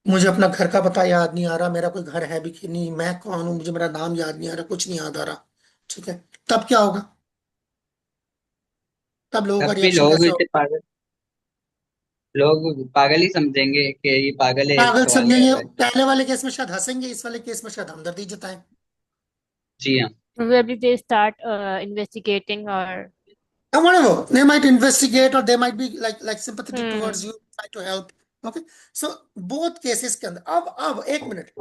Speaker 2: मुझे अपना घर का पता याद नहीं आ रहा, मेरा कोई घर है भी कि नहीं, मैं कौन हूं, मुझे मेरा नाम याद नहीं आ रहा, कुछ नहीं याद आ रहा, ठीक है? तब क्या होगा? तब लोगों का
Speaker 3: तब भी
Speaker 2: रिएक्शन
Speaker 3: लोग
Speaker 2: कैसा
Speaker 3: इसे
Speaker 2: होगा?
Speaker 3: पागल। लोग पागल ही समझेंगे कि ये पागल है,
Speaker 2: पागल
Speaker 3: सवाल कर
Speaker 2: समझेंगे,
Speaker 3: रहा है।
Speaker 2: पहले वाले केस में शायद हंसेंगे, इस वाले केस में शायद हमदर्दी जताएं।
Speaker 3: जी हाँ।
Speaker 5: Probably they start investigating or
Speaker 2: And whatever, they might investigate or they might be like sympathetic towards
Speaker 5: hmm.
Speaker 2: you, try to help. Okay, so both cases के अंदर अब एक मिनट,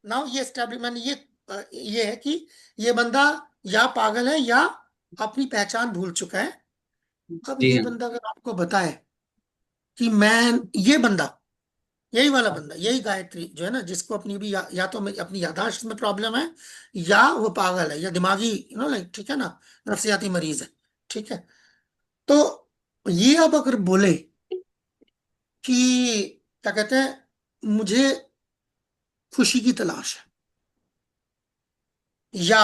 Speaker 2: नाउ ये एस्टैब्लिश, मैंने ये है कि ये बंदा या पागल है या अपनी पहचान भूल चुका है। अब
Speaker 3: जी
Speaker 2: ये
Speaker 3: हाँ।
Speaker 2: बंदा अगर आपको बताए कि मैं, ये बंदा, यही वाला बंदा, यही गायत्री जो है ना, जिसको अपनी भी या तो अपनी याददाश्त में प्रॉब्लम है, या वो पागल है, या दिमागी लाइक, ठीक है ना, नफसियाती मरीज है, ठीक है। तो ये अब अगर बोले कि क्या कहते हैं, मुझे खुशी की तलाश है, या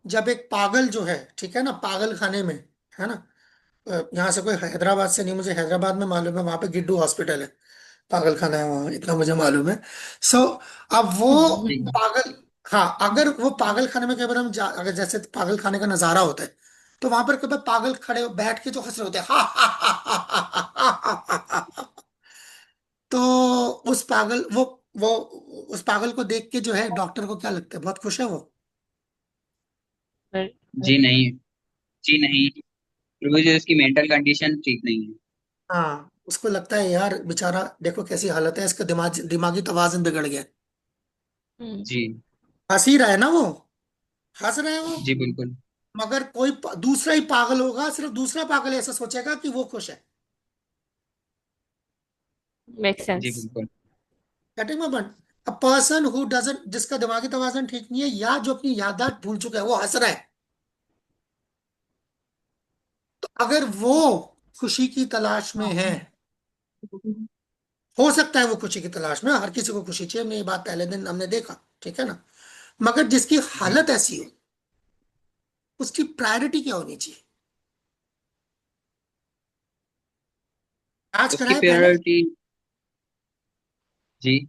Speaker 2: जब एक पागल जो है, ठीक है ना, पागल खाने में, है ना, यहाँ से कोई हैदराबाद से नहीं, मुझे हैदराबाद में मालूम है, वहां पे गिड्डू हॉस्पिटल है, पागल खाना है वहां, इतना मुझे मालूम है। सो अब वो
Speaker 3: जी
Speaker 2: पागल, हाँ, अगर वो पागल खाने में कई बार अगर जैसे पागल खाने का नजारा होता है, तो वहां पर कई बार पागल खड़े बैठ के जो हंस रहे होते हैं, हा हा हा हा हा हा हा हा, तो उस पागल वो उस पागल को देख के जो है डॉक्टर को क्या लगता है, बहुत खुश है वो।
Speaker 3: जी नहीं। जी नहीं, प्रभु जी उसकी मेंटल कंडीशन ठीक नहीं है।
Speaker 2: हाँ, उसको लगता है यार बेचारा, देखो कैसी हालत है इसका, दिमागी तवाज़ुन बिगड़ गया।
Speaker 5: Hmm.
Speaker 3: जी।
Speaker 2: हंस ही रहा है ना वो, हंस रहे हैं वो,
Speaker 3: जी बिल्कुल।
Speaker 2: मगर कोई दूसरा ही पागल होगा, सिर्फ दूसरा पागल ऐसा सोचेगा कि वो खुश है।
Speaker 5: Makes
Speaker 3: जी
Speaker 5: sense.
Speaker 3: बिल्कुल।
Speaker 2: Getting my point. A person who doesn't, जिसका दिमागी तवाज़ुन ठीक नहीं है, या जो अपनी याददाश्त भूल चुका है, वो हंस रहा है, तो अगर वो खुशी की तलाश में है, हो सकता है वो खुशी की तलाश में, हर किसी को खुशी चाहिए, हमने ये बात पहले दिन हमने देखा, ठीक है ना, मगर जिसकी
Speaker 3: जी।
Speaker 2: हालत ऐसी हो, उसकी प्रायोरिटी क्या होनी चाहिए? आज
Speaker 3: उसकी
Speaker 2: कराए पहले,
Speaker 3: प्रायोरिटी। जी।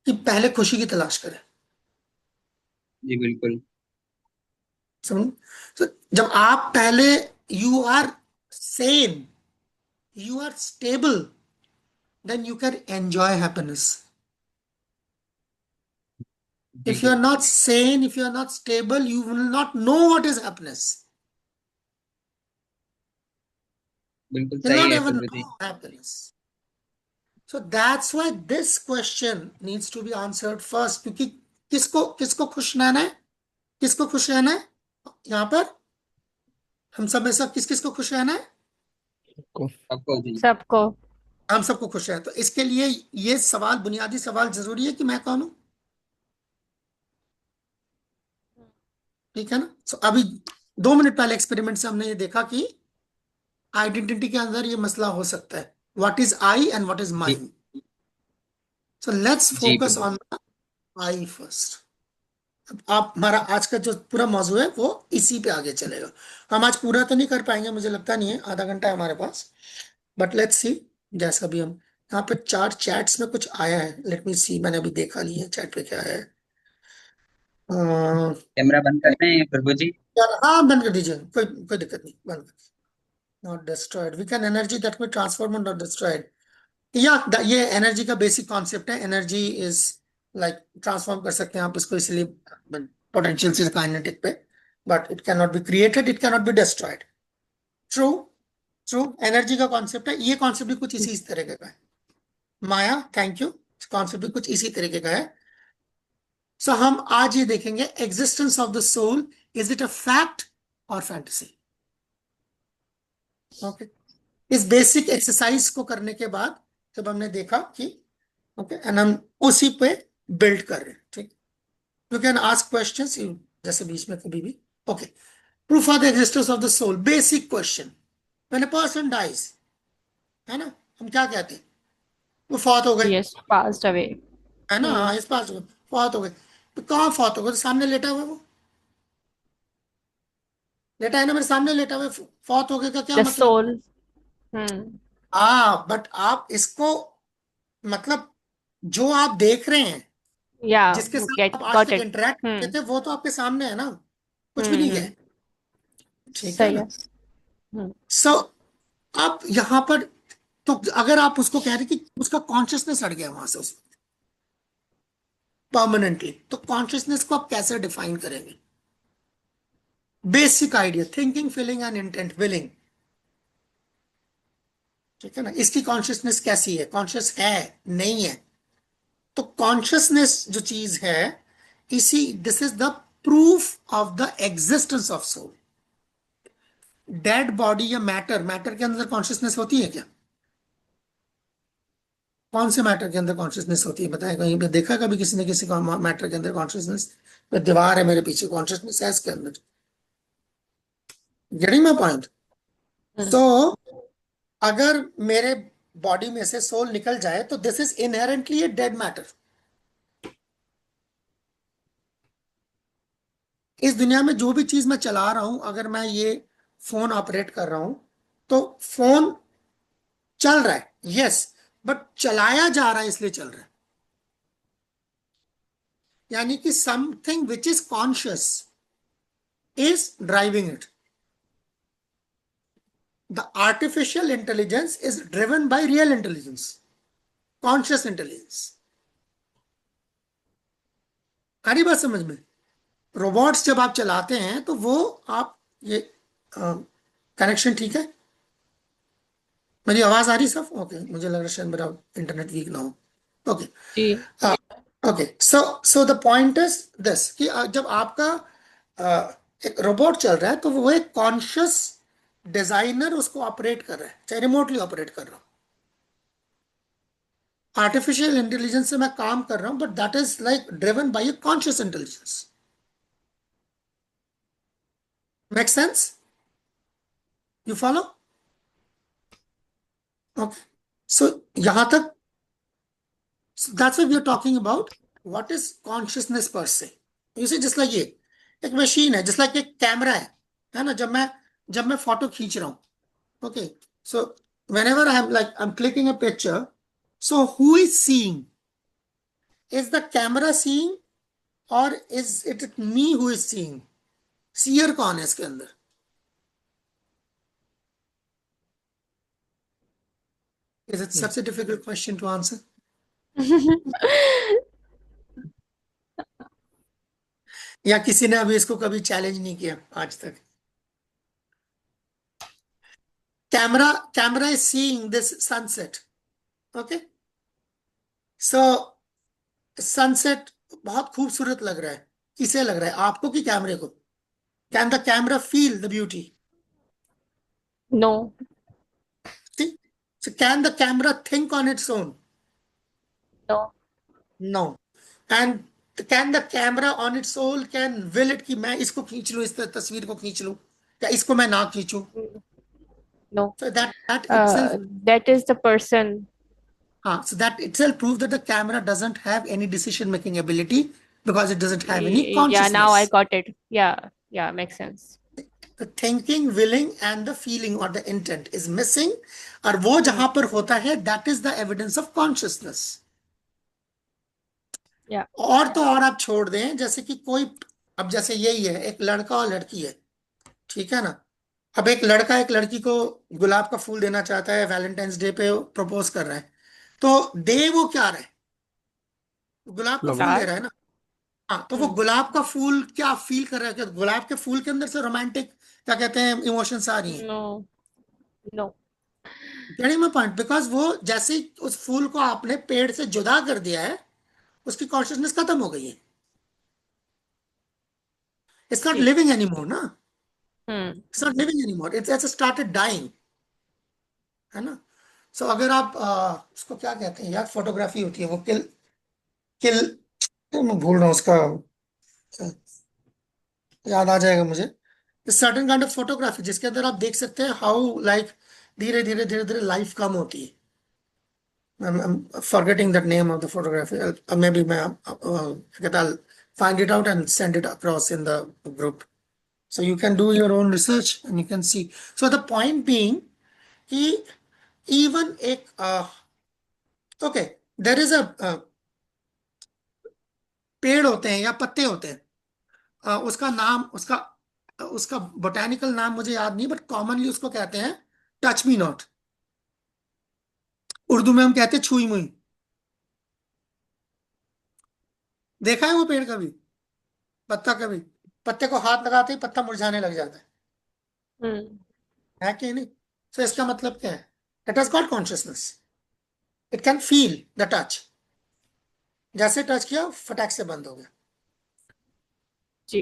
Speaker 2: कि पहले खुशी की तलाश करें।
Speaker 3: जी बिल्कुल।
Speaker 2: समझ, तो जब आप पहले, you are sane, you are stable, then you can enjoy happiness.
Speaker 3: जी
Speaker 2: If you are not sane, if you are not stable, you will not know what is happiness.
Speaker 3: बिल्कुल
Speaker 2: You will
Speaker 3: सही
Speaker 2: not
Speaker 3: है
Speaker 2: ever
Speaker 3: Prabhu ji.
Speaker 2: know happiness. So that's why this question needs to be answered first. क्योंकि किसको किसको खुश रहना है, किसको खुश रहना है यहाँ पर, हम सब में सब किस किस को खुश रहना है,
Speaker 4: को
Speaker 3: आपको जी।
Speaker 5: सबको.
Speaker 2: हम सबको खुश है। तो इसके लिए ये सवाल, बुनियादी सवाल जरूरी है कि मैं कौन हूं, ठीक है ना। सो अभी 2 मिनट पहले एक्सपेरिमेंट से हमने ये देखा कि आइडेंटिटी के अंदर ये मसला हो सकता है, what is I and what is
Speaker 3: जी।
Speaker 2: माइन। सो लेट्स
Speaker 3: जी
Speaker 2: focus
Speaker 3: Prabhu.
Speaker 2: On the I first. आप, हमारा आज का जो पूरा मौजू है वो इसी पे आगे चलेगा। हम आज पूरा तो नहीं कर पाएंगे, मुझे लगता नहीं है, आधा घंटा है हमारे पास, बट लेट्स सी। जैसा भी हम, यहाँ पे 4 चैट्स में कुछ आया है, लेट मी सी, मैंने अभी देखा नहीं है चैट पे क्या है। अह,
Speaker 3: कैमरा बंद करते हैं प्रभु जी।
Speaker 2: यार हाँ, बंद कर दीजिए, कोई कोई दिक्कत नहीं, बंद कर। Not destroyed, we can energy that में ट्रांसफॉर्म, नॉट डिस्ट्रॉयड। या ये एनर्जी का बेसिक कॉन्सेप्ट है, एनर्जी इज लाइक, ट्रांसफॉर्म कर सकते हैं आप इसको, इसलिए पोटेंशियल से काइनेटिक पे, but it can not be created, it can not be destroyed. True, true, energy का कॉन्सेप्ट है, ये कॉन्सेप्ट भी कुछ इसी तरह का है। माया, थैंक यू, कॉन्सेप्ट भी कुछ इसी तरीके का है। सो हम आज ये देखेंगे, existence of the soul, is it a fact और फैंटेसी। ओके, इस बेसिक एक्सरसाइज को करने के बाद जब हमने देखा कि ओके, एंड हम उसी पे बिल्ड कर रहे हैं, ठीक। यू कैन आस्क क्वेश्चंस, जैसे बीच में कभी भी। Okay, proof for the existence of the soul, basic question. When a person dies, है ना, हम क्या कहते हैं, वो फौत हो गए,
Speaker 5: Yes, passed away.
Speaker 2: है ना,
Speaker 5: Hmm.
Speaker 2: हाँ, इस पास हो गए, फौत हो गए। तो कहाँ फौत हो गए, तो सामने लेटा हुआ है वो, लेटा है ना मेरे सामने, लेटा हुआ है, फौत हो गए का क्या
Speaker 5: The
Speaker 2: मतलब।
Speaker 5: soul. Hmm.
Speaker 2: हाँ, बट आप इसको, मतलब जो आप देख रहे हैं,
Speaker 5: Yeah,
Speaker 2: जिसके साथ
Speaker 5: get
Speaker 2: आप आज
Speaker 5: got
Speaker 2: तक
Speaker 5: it.
Speaker 2: इंटरेक्ट करते
Speaker 5: Hmm.
Speaker 2: थे, वो तो आपके सामने है ना, कुछ भी नहीं
Speaker 5: Hmm.
Speaker 2: है, ठीक है
Speaker 5: सही
Speaker 2: ना।
Speaker 5: है. Hmm.
Speaker 2: सो अब यहां पर तो अगर आप उसको कह रहे कि उसका कॉन्शियसनेस हट गया वहां से उस परमानेंटली, तो कॉन्शियसनेस को आप कैसे डिफाइन करेंगे? Basic idea, thinking feeling and intent willing, ठीक है ना। इसकी कॉन्शियसनेस कैसी है? कॉन्शियस है, नहीं है? तो कॉन्शियसनेस जो चीज है, इसी this is the proof of the existence of soul. Dead body या मैटर, मैटर के अंदर कॉन्शियसनेस होती है क्या? कौन से मैटर के अंदर कॉन्शियसनेस होती है बताएं, कहीं पे देखा कभी किसी ने किसी को मैटर के अंदर कॉन्शियसनेस? दीवार है मेरे पीछे, कॉन्शियसनेस है इसके अंदर। Getting my point? सो अगर मेरे बॉडी में से सोल निकल जाए तो this is inherently a dead matter. इस दुनिया में जो भी चीज मैं चला रहा हूं, अगर मैं ये फोन ऑपरेट कर रहा हूं, तो फोन चल रहा है, यस, बट चलाया जा रहा है इसलिए चल रहा है। यानी कि something which is conscious is driving it. The artificial intelligence is driven by real intelligence, conscious intelligence. आ रही बात समझ में? रोबोट्स जब आप चलाते हैं तो वो आप ये कनेक्शन ठीक है? मेरी आवाज आ रही सब? ओके, मुझे लग रहा है शायद मेरा इंटरनेट वीक ना हो। ओके,
Speaker 5: जी।
Speaker 2: Okay, so the point is this कि जब आपका एक रोबोट चल रहा है तो वो एक कॉन्शियस डिजाइनर उसको ऑपरेट कर रहा है, चाहे रिमोटली ऑपरेट कर रहा हूं। आर्टिफिशियल इंटेलिजेंस से मैं काम कर रहा हूं, but that is like driven by a conscious intelligence. Make sense? You follow? Okay, so यहां तक, so that's why we are talking about what is consciousness per se. You see, just like ये एक machine है, just like एक camera है ना। जब मैं फोटो खींच रहा हूं, okay, so whenever I'm clicking a picture, so who is seeing? Is the camera seeing or is it me who is seeing? Seer कौन है इसके अंदर? Is it such a difficult question to answer? या किसी ने अभी इसको कभी चैलेंज नहीं किया आज तक? Camera is seeing this sunset, okay, so sunset बहुत खूबसूरत लग रहा है। किसे लग रहा है, आपको कि कैमरे को? Can the camera feel the beauty?
Speaker 5: No.
Speaker 2: So can the camera think on its own?
Speaker 5: No.
Speaker 2: No. And can the camera on its own can will it कि मैं इसको खींच लूं, इस तस्वीर को खींच लूं, या इसको मैं ना खींचूं?
Speaker 5: No.
Speaker 2: So that itself,
Speaker 5: That is the person.
Speaker 2: हाँ, so that itself proves that the camera doesn't have any decision making ability because it doesn't have any
Speaker 5: Yeah, now I
Speaker 2: consciousness.
Speaker 5: got it. Yeah, makes sense.
Speaker 2: The thinking, willing and the feeling or the intent is missing, और वो जहां पर होता है that is the evidence of consciousness.
Speaker 5: Yeah.
Speaker 2: और तो और आप छोड़ दें, जैसे कि कोई, अब जैसे यही है, एक लड़का और लड़की है, ठीक है ना। अब एक लड़का एक लड़की को गुलाब का फूल देना चाहता है, वैलेंटाइंस डे पे प्रपोज कर रहा है, तो दे वो क्या रहा है? गुलाब का फूल दे
Speaker 5: Flower.
Speaker 2: रहा है ना। हाँ, तो वो गुलाब का फूल क्या फील कर रहा है? क्या गुलाब के फूल के अंदर से रोमांटिक, क्या कहते हैं, इमोशंस आ रही हैं?
Speaker 5: No. No.
Speaker 2: Getting my point? Because वो जैसे ही उस फूल को आपने पेड़ से जुदा कर दिया है, उसकी कॉन्शियसनेस खत्म हो गई है। इट्स नॉट
Speaker 5: जी।
Speaker 2: लिविंग एनीमोर ना,
Speaker 5: hmm.
Speaker 2: It's not living anymore, it's started dying, है ना। सो अगर आप उसको क्या कहते हैं यार, फोटोग्राफी होती है वो किल किल, मैं भूल रहा हूँ उसका, याद आ जाएगा मुझे। सर्टेन काइंड ऑफ फोटोग्राफी जिसके अंदर आप देख सकते हैं हाउ लाइक धीरे धीरे धीरे धीरे लाइफ कम होती है। I'm forgetting that name of the photography. Maybe I'll find it out and send it across in the group. So you can do your own research and you can see. So the point being, कि even एक okay, there is a पेड़ होते हैं या पत्ते होते हैं, उसका नाम, उसका उसका बोटेनिकल नाम मुझे याद नहीं, बट कॉमनली उसको कहते हैं टच मी नॉट। उर्दू में हम कहते हैं छुई मुई। देखा है वो पेड़ कभी? पत्ता कभी? पत्ते को हाथ लगाते ही पत्ता मुरझाने लग जाता
Speaker 5: हम्म
Speaker 2: है कि नहीं? तो इसका मतलब क्या है? It has got consciousness, it can feel the touch. जैसे टच किया फटाक से बंद हो गया,
Speaker 5: जी।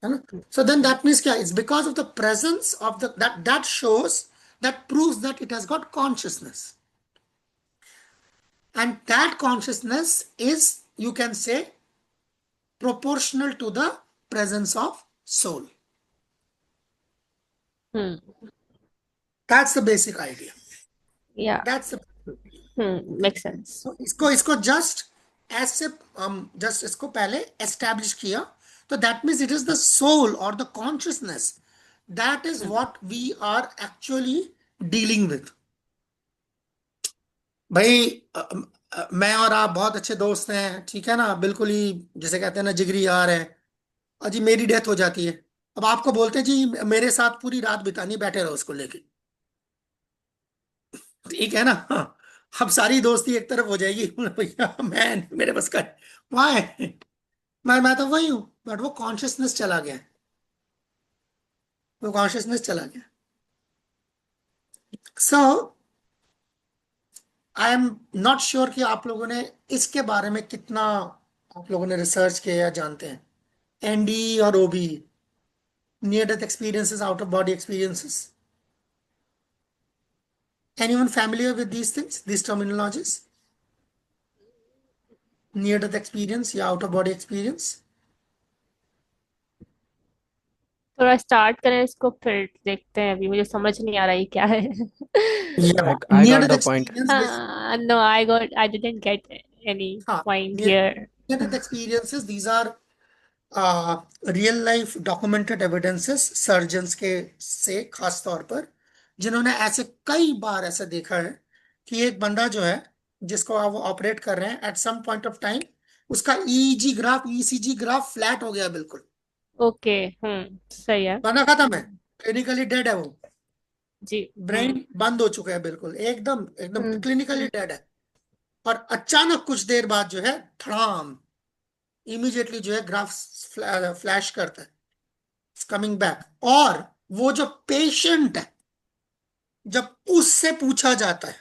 Speaker 2: है ना? सो देन दैट मीन्स क्या? It's because of the presence of the that that shows, that proves that it has got consciousness, and that consciousness is, you can say, proportional to the presence of soul.
Speaker 5: Hmm
Speaker 2: That's the basic idea.
Speaker 5: या
Speaker 2: That's the
Speaker 5: make sense.
Speaker 2: So, इसको इसको just ऐसे हम just इसको पहले establish किया, तो that means it is the soul और the consciousness, that is what we are actually dealing with. भाई मैं और आप बहुत अच्छे दोस्त हैं, ठीक है ना, बिल्कुल ही जैसे कहते हैं ना जिगरी यार है, और जी मेरी डेथ हो जाती है, अब आपको बोलते हैं जी मेरे साथ पूरी रात बितानी, बैठे रहो उसको लेके, ठीक है ना? हाँ, अब सारी दोस्ती एक तरफ हो जाएगी। भैया मैं मेरे बस का वहां है, मैं तो वही हूं, बट वो कॉन्शियसनेस चला गया, वो कॉन्शियसनेस चला गया। सो आई एम नॉट श्योर कि आप लोगों ने इसके बारे में कितना आप लोगों ने रिसर्च किया या जानते हैं। एनडी और OB, near death experiences, out of body experiences, anyone familiar with these things, these terminologies? Near death experience या out of body experience?
Speaker 5: थोड़ा स्टार्ट करें इसको, फिर देखते हैं। अभी मुझे समझ नहीं आ रहा ये क्या है।
Speaker 2: Yeah,
Speaker 4: I
Speaker 2: near
Speaker 4: got
Speaker 2: death
Speaker 4: the point.
Speaker 2: experience
Speaker 5: No, I didn't get any
Speaker 2: हाँ,
Speaker 5: point
Speaker 2: near,
Speaker 5: here.
Speaker 2: near death experiences, these are real life documented evidences surgeons के से, खास तौर पर जिन्होंने ऐसे कई बार ऐसा देखा है कि एक बंदा जो है जिसको आप वो ऑपरेट कर रहे हैं, at some point of time उसका EEG graph, ECG graph flat हो गया बिल्कुल,
Speaker 5: ओके। सही है।
Speaker 2: बंदा खत्म है, क्लिनिकली डेड है वो,
Speaker 5: जी।
Speaker 2: ब्रेन बंद हो चुका है बिल्कुल, एकदम एकदम
Speaker 5: हम्म
Speaker 2: क्लिनिकली डेड है। और अचानक कुछ देर बाद जो है धड़ाम, इमीडिएटली जो है ग्राफ फ्लैश करता है, कमिंग बैक। और वो जो पेशेंट है, जब उससे पूछा जाता है,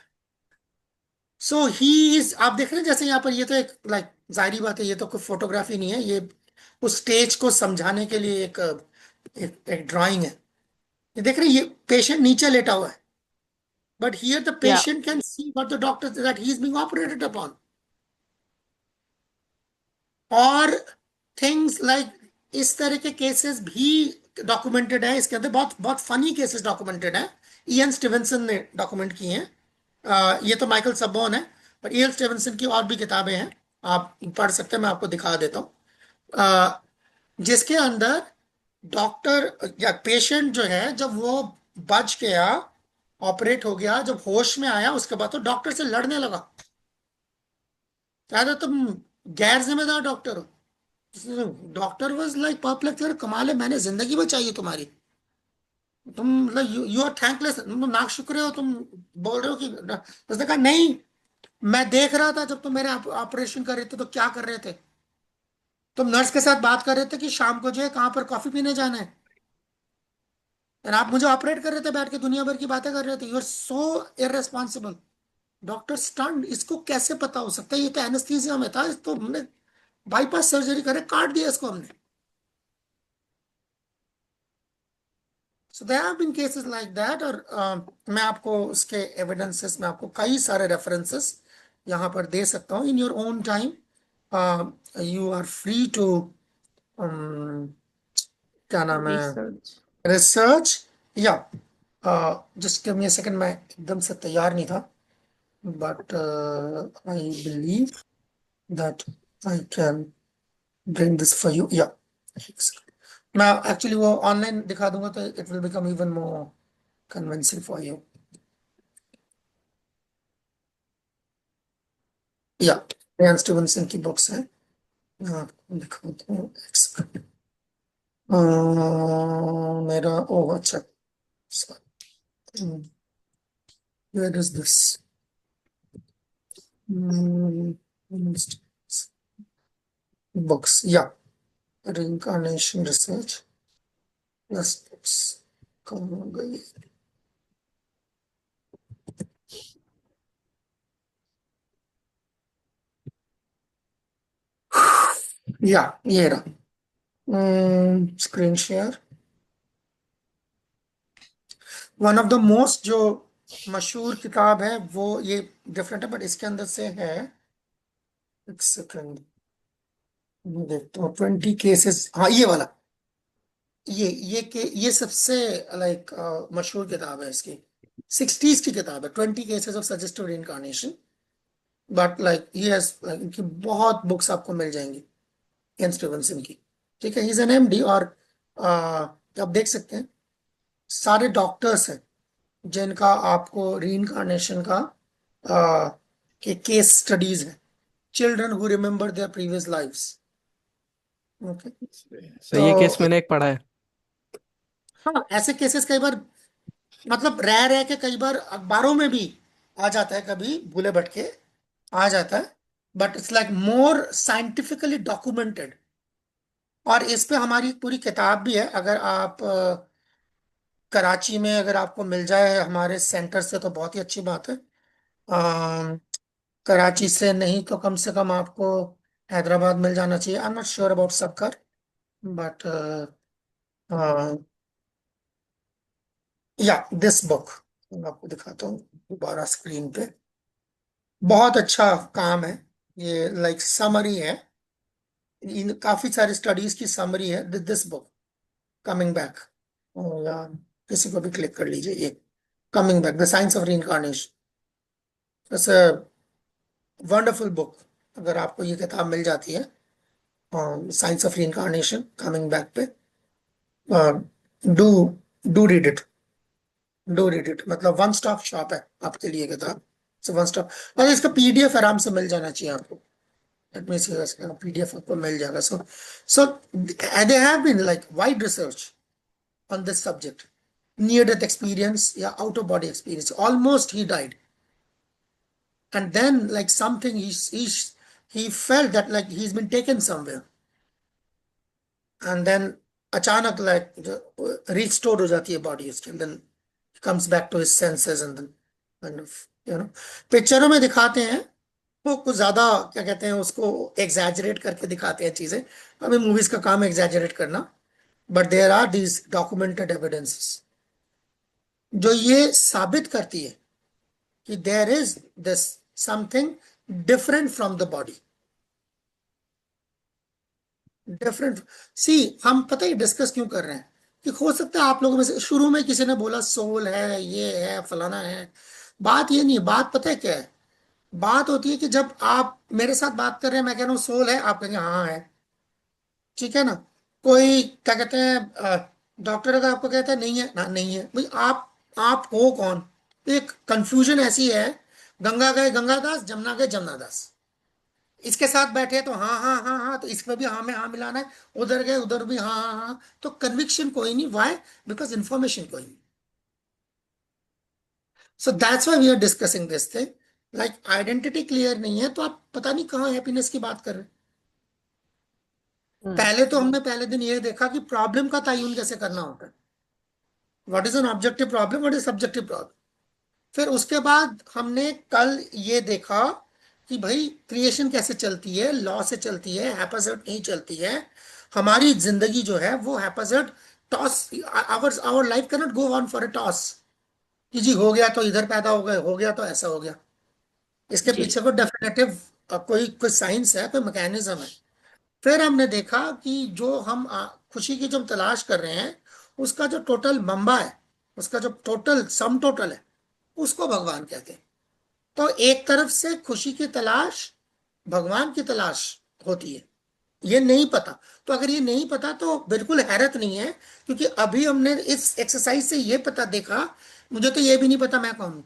Speaker 2: सो ही इज, आप देख रहे हैं जैसे यहाँ पर, ये तो एक लाइक जाहिर बात है, ये तो कोई फोटोग्राफी नहीं है, ये उस स्टेज को समझाने के लिए एक ड्राइंग है। ये देख रहे हैं, ये पेशेंट नीचे लेटा हुआ है, बट हियर द
Speaker 5: या
Speaker 2: patient can see what the doctor that he is being operated upon. और थिंग्स लाइक इस तरह के केसेस भी डॉक्यूमेंटेड है, इसके अंदर बहुत बहुत फनी केसेस डॉक्यूमेंटेड है, इयन स्टीवेंसन ने डॉक्यूमेंट किए हैं। ये तो माइकल सबॉन है, पर इयन स्टीवेंसन की और भी किताबें हैं, आप पढ़ सकते हैं, मैं आपको दिखा देता हूँ। जिसके अंदर डॉक्टर या पेशेंट जो है, जब वो बच गया, ऑपरेट हो गया, जब होश में आया, उसके बाद तो डॉक्टर से लड़ने लगा, कहता तुम गैर जिम्मेदार डॉक्टर हो। डॉक्टर वाज लाइक परप्लेक्स, यार कमाल है, मैंने जिंदगी बचाई है तुम्हारी, तुम मतलब यू आर थैंकलेस, तुम नाक शुक्र हो, तुम बोल रहे हो कि, उसने कहा नहीं, मैं देख रहा था जब तुम मेरे ऑपरेशन कर रहे थे तो क्या कर रहे थे, तुम नर्स के साथ बात कर रहे थे कि शाम को जो है कहाँ पर कॉफी पीने जाना है, और आप मुझे ऑपरेट कर रहे थे बैठ के, दुनिया भर की बातें कर रहे थे, you are so irresponsible. Doctor stunt, इसको कैसे पता हो सकता है, ये तो एनेस्थीसिया में था, इसको हमने बाईपास सर्जरी करे, काट दिया इसको हमने। So there have been cases like that. और मैं आपको उसके एविडेंसेस में आपको कई सारे रेफरेंसेस यहाँ पर दे सकता हूँ, in your own time you are free to, क्या नाम है,
Speaker 5: रिसर्च।
Speaker 2: रिसर्च, या just give me a second, मैं एकदम से तैयार नहीं था, but I believe that I can bring this for you, या मैं एक्चुअली वो ऑनलाइन दिखा दूंगा तो it will become even more convincing for you. या रैन स्टीवनसन की बुक्स है, मैं आपको दिखाता हूँ। मेरा ओह अच्छा, वेयर इज दिस, बुक्स या reincarnation research plus books कम हो गई। या ये रहा screen share. One of the most जो मशहूर किताब है वो ये डिफरेंट है बट इसके अंदर से है। एक सेकंड मैं देखता हूँ 20 केसेस। हाँ ये वाला ये सबसे लाइक मशहूर किताब है इसकी। 60s की किताब है 20 cases of suggestive reincarnation। But like ये इनकी बहुत बुक्स आपको मिल जाएंगी एन स्टीवनसन की। ठीक है, इज एन एमडी और आप देख सकते हैं सारे डॉक्टर्स हैं जिनका आपको रीइंकार्नेशन का के केस स्टडीज है। Children who remember there previous lives. Okay,
Speaker 4: सही ये केस
Speaker 2: तो
Speaker 4: मैंने एक पढ़ा है।
Speaker 2: हाँ ऐसे केसेस कई बार मतलब रह रह के कई बार अखबारों में भी आ जाता है, कभी भूले भटके आ जाता है, but it's like more scientifically documented. और इस पे हमारी एक पूरी किताब भी है। अगर आप कराची में अगर आपको मिल जाए हमारे सेंटर से तो बहुत ही अच्छी बात है। अम, कराची से नहीं तो कम से कम आपको हैदराबाद मिल जाना चाहिए। आई एम नॉट श्योर अबाउट सबकर बट या दिस बुक मैं आपको दिखाता हूँ दोबारा स्क्रीन पे। बहुत अच्छा काम है ये, लाइक समरी है। इन काफी सारी स्टडीज की समरी है दिस बुक कमिंग बैक। या किसी को भी क्लिक कर लीजिए ये coming back the science of reincarnation. It's a wonderful book. अगर आपको ये किताब मिल जाती है science of reincarnation coming back पे, do do read it. Do read it मतलब वन स्टॉप शॉप है आपके लिए किताब। One stop. और इसका पीडीएफ आराम से मिल जाना चाहिए आपको। लेट मी सी, पीडीएफ आपको मिल जाएगा। So they have been like wide research on this subject, near death experience, yeah, out of body experience. Almost he died, and then like something he felt that like he's been taken somewhere, and then अचानक like restored हो जाती है body उसकी, and then he comes back to his senses, and then kind of पिक्चरों में दिखाते हैं वो कुछ ज्यादा क्या कहते हैं उसको एग्जैजरेट करके दिखाते हैं चीजें। अभी मूवीज का काम एग्जैजरेट करना, but there are these documented evidences जो ये साबित करती है कि there is this something different from the body. Different. See हम पता है डिस्कस क्यों कर रहे हैं कि हो सकता है आप लोगों में से शुरू में किसी ने बोला सोल है, ये है, फलाना है। बात ये नहीं, बात पता है क्या है। बात होती है कि जब आप मेरे साथ बात कर रहे हैं मैं कह रहा हूँ सोल है, आप कहेंगे हाँ है। ठीक है ना। कोई क्या कहते हैं डॉक्टर अगर आपको कहता है नहीं है ना, नहीं है भाई, आप हो कौन। तो एक कंफ्यूजन ऐसी है। गंगा गए गंगादास, जमुना गए जमुनादास। इसके साथ बैठे तो हाँ हाँ हाँ हाँ, तो इसमें भी हाँ में हाँ मिलाना है। उधर गए उधर भी हाँ हाँ हाँ, तो कन्विक्शन कोई नहीं। वाई? बिकॉज इंफॉर्मेशन कोई नहीं। So that's why we are discussing this thing. Like identity clear नहीं है तो आप पता नहीं कहाँ हैप्पीनेस की बात कर रहे हैं। पहले तो हमने पहले दिन ये देखा कि प्रॉब्लम का तयन कैसे करना होता है। What is an objective problem, what is subjective problem. फिर उसके बाद हमने कल ये देखा कि भाई क्रिएशन कैसे चलती है, लॉ से चलती है, हैपैज़र्ड नहीं चलती है। हमारी जिंदगी जो है वो haphazard toss. Our our life can not go on for a toss कि जी हो गया तो इधर पैदा हो गए, हो गया तो ऐसा हो गया। इसके
Speaker 5: जी
Speaker 2: पीछे कोई डेफिनेटिव कोई कोई साइंस है, कोई मैकेनिज्म है। फिर हमने देखा कि जो हम खुशी की जो हम तलाश कर रहे हैं उसका जो टोटल मंबा है, उसका जो टोटल सम टोटल है, उसको भगवान कहते हैं। तो एक तरफ से खुशी की तलाश भगवान की तलाश होती है। ये नहीं पता। तो अगर ये नहीं पता तो बिल्कुल हैरत नहीं है, क्योंकि अभी हमने इस एक्सरसाइज से ये पता देखा। मुझे तो ये भी नहीं पता मैं कौन हूं।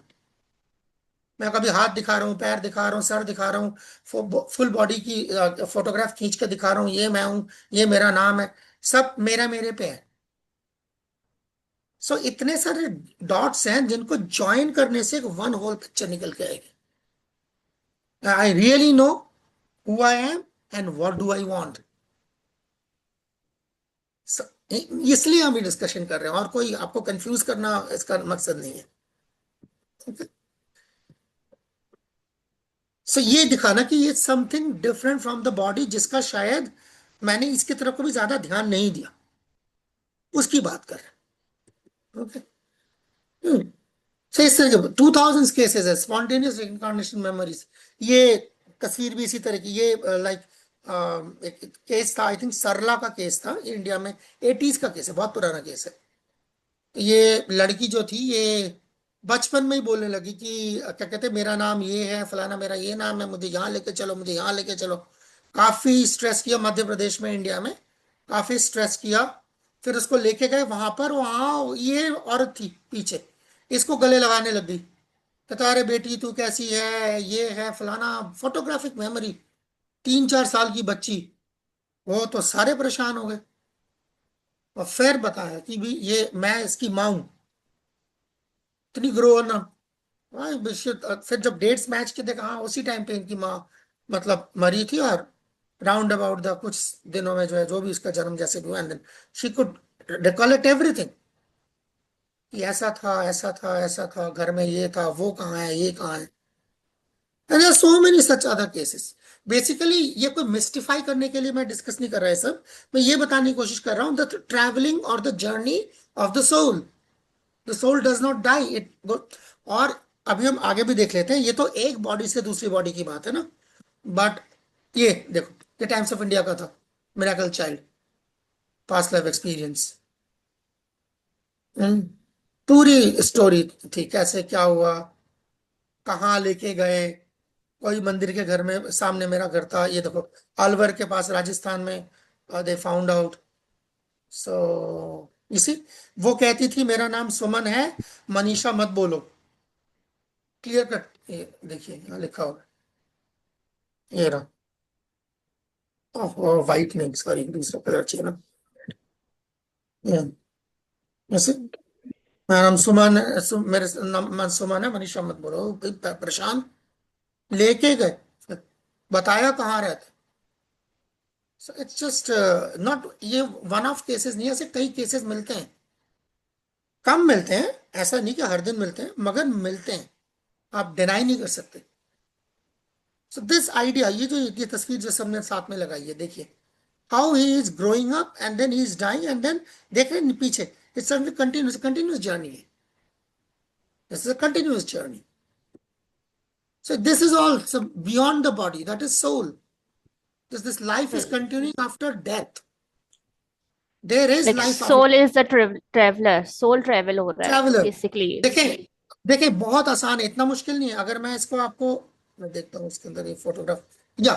Speaker 2: मैं कभी हाथ दिखा रहा हूँ, पैर दिखा रहा हूँ, सर दिखा रहा हूँ, फुल बॉडी की फोटोग्राफ खींच के दिखा रहा हूँ, ये मैं हूँ, ये मेरा नाम है, सब मेरा मेरे पे है। सो इतने सारे डॉट्स हैं जिनको ज्वाइन करने से एक वन होल पिक्चर निकल के आएगी। I really know who I am and what do I want. इसलिए हम ये डिस्कशन कर रहे हैं, और कोई आपको कंफ्यूज करना इसका मकसद नहीं है। सो ये दिखाना कि ये something different from the body, जिसका शायद मैंने इसकी तरफ कभी ज्यादा ध्यान नहीं दिया, उसकी बात कर रहे हैं। ओके। सो इस तरह के 2000 केसेस है स्पॉन्टेनियस रिइंकार्नेशन मेमोरीज। ये तस्वीर भी इसी तरह की, ये लाइक एक केस था, आई थिंक सरला का केस था इंडिया में, 80s का केस है, बहुत पुराना केस है। ये लड़की जो थी, ये बचपन में ही बोलने लगी कि क्या कहते हैं, मेरा नाम ये है, फलाना मेरा ये नाम है, मुझे यहाँ लेके चलो, मुझे यहाँ लेके चलो। काफी स्ट्रेस किया, मध्य प्रदेश में, इंडिया में काफी स्ट्रेस किया। फिर उसको लेके गए वहां पर, वहां ये औरत थी पीछे, इसको गले लगाने लग गई, कहता अरे बेटी तू कैसी है, ये है फलाना, फोटोग्राफिक मेमोरी। 3-4 साल की बच्ची, वो तो सारे परेशान हो गए। और फिर बताया कि भी ये मैं इसकी माँ हूं, इतनी ग्रोन। हाँ फिर जब डेट्स मैच के देखा, हाँ उसी टाइम पे इनकी माँ मतलब मरी थी, और राउंड अबाउट द कुछ दिनों में जो है, जो भी उसका जन्म जैसे भी हुआ, and then she could recollect everything, कि ऐसा था, ऐसा था, ऐसा था, घर में ये था, वो कहाँ है, ये कहाँ है। And there so many such other cases. Basically ये कोई मिस्टिफाई करने के लिए मैं डिस्कस नहीं कर रहा है सब, मैं ये बताने की कोशिश कर रहा हूँ, द ट्रैवलिंग और the journey of the soul. The soul does not die, it go. और अभी हम आगे भी देख लेते हैं, ये तो एक बॉडी से दूसरी बॉडी की बात है ना, बट ये देखो, ये टाइम्स ऑफ इंडिया का था, miracle child, past life experience, पूरी स्टोरी थी, कैसे क्या हुआ, कहाँ लेके गए। कोई मंदिर के घर में, सामने मेरा घर था, ये देखो, अलवर के पास राजस्थान में, दे फाउंड आउट। सो इसी, वो कहती थी मेरा नाम सुमन है, मनीषा मत बोलो। क्लियर कट, ये देखिए यहाँ लिखा होगा, ये रहा। ओह वाइट नहीं, सॉरी, दूसरा कलर चाहिए ना। ये जैसे मेरा नाम सुमन है, मेरे नाम सुमन है, मनीषा मत बोलो। भाई परेशान, लेके गए, बताया कहाँ रहते। सो इट्स जस्ट नॉट, ये वन ऑफ केसेस नहीं है, ऐसे कई केसेस मिलते हैं, कम मिलते हैं, ऐसा नहीं कि हर दिन मिलते हैं, मगर मिलते हैं, आप डिनाई नहीं कर सकते। सो दिस आइडिया, ये तस्वीर जो सबने साथ में लगाई है, देखिए how he is growing up and then he is dying, and then देख रहे हैं पीछे, इट्स कंटिन्यूस जर्नी है, this is a continuous journey. So this is all beyond the body, that is soul, this life is
Speaker 5: Hmm.
Speaker 2: Continuing after death, there is
Speaker 5: Like
Speaker 2: life after
Speaker 5: soul is the traveler, soul travel हो रहा है
Speaker 2: traveller.
Speaker 5: basically.
Speaker 2: देखें, देखें बहुत आसान है, इतना मुश्किल नहीं है। अगर मैं इसको आपको, मैं देखता हूँ उसके अंदर ये photograph, yeah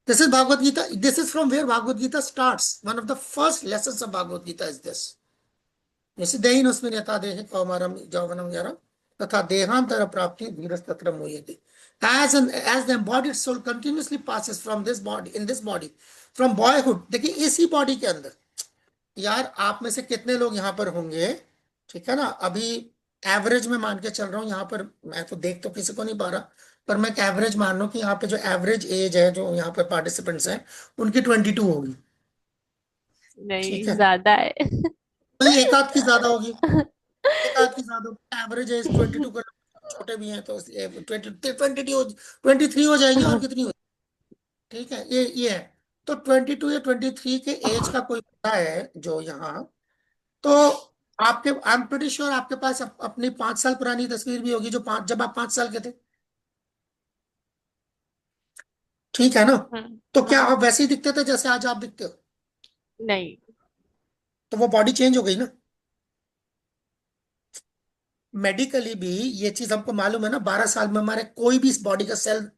Speaker 2: this is Bhagavad Gita, this is from where Bhagavad Gita starts, one of the first lessons of Bhagavad Gita is this. निषिद्धेहिनोऽस्मिन् यथा देहे कौमारं यौवनं जरं तथा देहांतर प्राप्ति धीरस्तत्र मुह्यते। As the embodied soul continuously passes from this body, in this body, from boyhood, देखिए इसी body के अंदर, यार आप में से कितने लोग यहाँ पर होंगे, ठीक है ना, अभी एवरेज में मान के चल रहा हूँ यहाँ पर, मैं तो देख तो किसी को नहीं पा रहा, पर मैं एक एवरेज मान रहा हूँ कि यहाँ पे जो एवरेज एज है, जो यहाँ पर पार्टिसिपेंट्स हैं, उनकी 22 होगी। ठीक
Speaker 5: नहीं,
Speaker 2: है,
Speaker 5: ज्यादा है।
Speaker 2: वही एक आध की ज्यादा होगी, एक आध की ज्यादा होगी, एवरेज एज 22 का, छोटे भी हैं तो 23 हो जाएगी, और कितनी हो, ठीक है, ये है। तो 22 या 23 के एज का कोई होता है जो यहाँ, तो आपके, आई एम प्रीटी श्योर आपके पास अपनी 5 साल पुरानी तस्वीर भी होगी, जो जब आप 5 साल के थे, ठीक है ना। तो क्या
Speaker 5: हाँ।
Speaker 2: आप वैसे ही दिखते थे जैसे आज आप दिखते हो?
Speaker 5: नहीं।
Speaker 2: तो वो बॉडी चेंज हो गई ना। मेडिकली भी ये चीज हमको मालूम है ना, 12 साल में हमारे कोई भी इस बॉडी का सेल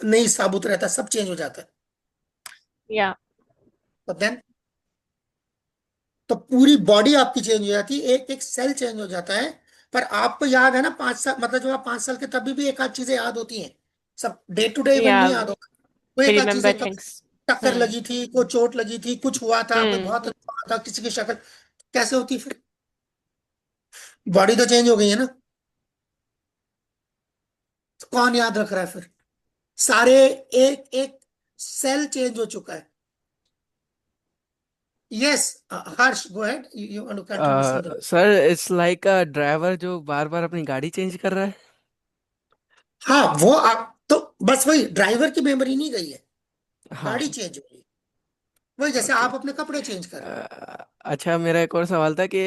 Speaker 2: नहीं साबुत रहता, सब चेंज हो जाता है।
Speaker 5: या।
Speaker 2: तो देन, तो पूरी बॉडी आपकी चेंज हो जाती है, एक एक सेल चेंज हो जाता है। पर आपको याद है ना, 5 साल मतलब जब आप 5 साल के, तभी भी एक आध चीजें याद होती हैं, सब डे टू डे इवेंट
Speaker 5: या।
Speaker 2: नहीं याद होता। वो एक आध
Speaker 5: रिमेम्बर
Speaker 2: चीजें, कब
Speaker 5: थिंग्स।
Speaker 2: टक्कर
Speaker 5: हम्म।
Speaker 2: लगी थी, कोई चोट लगी थी, कुछ हुआ था, कोई
Speaker 5: हम्म।
Speaker 2: बहुत अच्छा हुआ था, किसी की शक्ल, कैसे होती फिर, बॉडी तो चेंज हो गई है ना। तो कौन याद रख रहा है फिर? सारे एक एक सेल चेंज हो चुका है। Yes, Harsh go ahead, you want to continue something.
Speaker 4: Sir it's like a driver जो बार बार अपनी गाड़ी चेंज कर रहा है।
Speaker 2: हाँ, वो आप तो बस वही, ड्राइवर की मेमोरी नहीं गई है, गाड़ी
Speaker 4: हाँ।
Speaker 2: चेंज हो गई। वही जैसे
Speaker 4: ओके।
Speaker 2: आप अपने कपड़े चेंज कर रहे हो।
Speaker 4: अच्छा, मेरा एक और सवाल था कि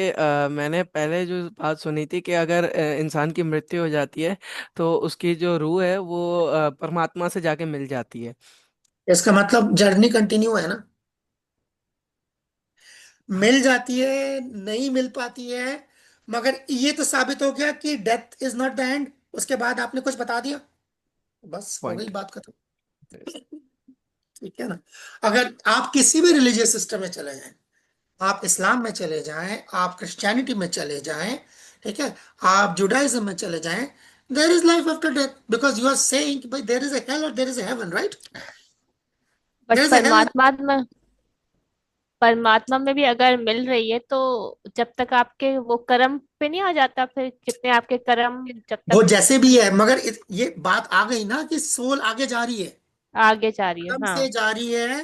Speaker 4: मैंने पहले जो बात सुनी थी कि अगर इंसान की मृत्यु हो जाती है तो उसकी जो रूह है वो परमात्मा से जाके मिल जाती है।
Speaker 2: इसका मतलब जर्नी कंटिन्यू है ना, मिल जाती है नहीं मिल पाती है। मगर ये तो साबित हो गया कि death is not the end, उसके बाद आपने कुछ बता दिया, बस हो गई
Speaker 4: पॉइंट।
Speaker 2: बात खत्म। ठीक है ना। अगर आप किसी भी रिलीजियस सिस्टम में चले जाएं, आप इस्लाम में चले जाएं, आप क्रिश्चियनिटी में चले जाएं, ठीक है, आप जुडाइज्म में चले जाएं, there is life after death, because you are saying भाई देयर इज अ हेल और there is a heaven, right?
Speaker 5: But
Speaker 2: there is a hell.
Speaker 5: परमात्मा में भी अगर मिल रही है तो जब तक आपके वो कर्म पे नहीं आ जाता, फिर कितने आपके कर्म जब
Speaker 2: वो
Speaker 5: तक
Speaker 2: जैसे भी है, मगर ये बात आ गई ना कि सोल आगे जा रही है,
Speaker 5: आगे जा रही है।
Speaker 2: कर्म से
Speaker 5: हाँ।
Speaker 2: जा रही है।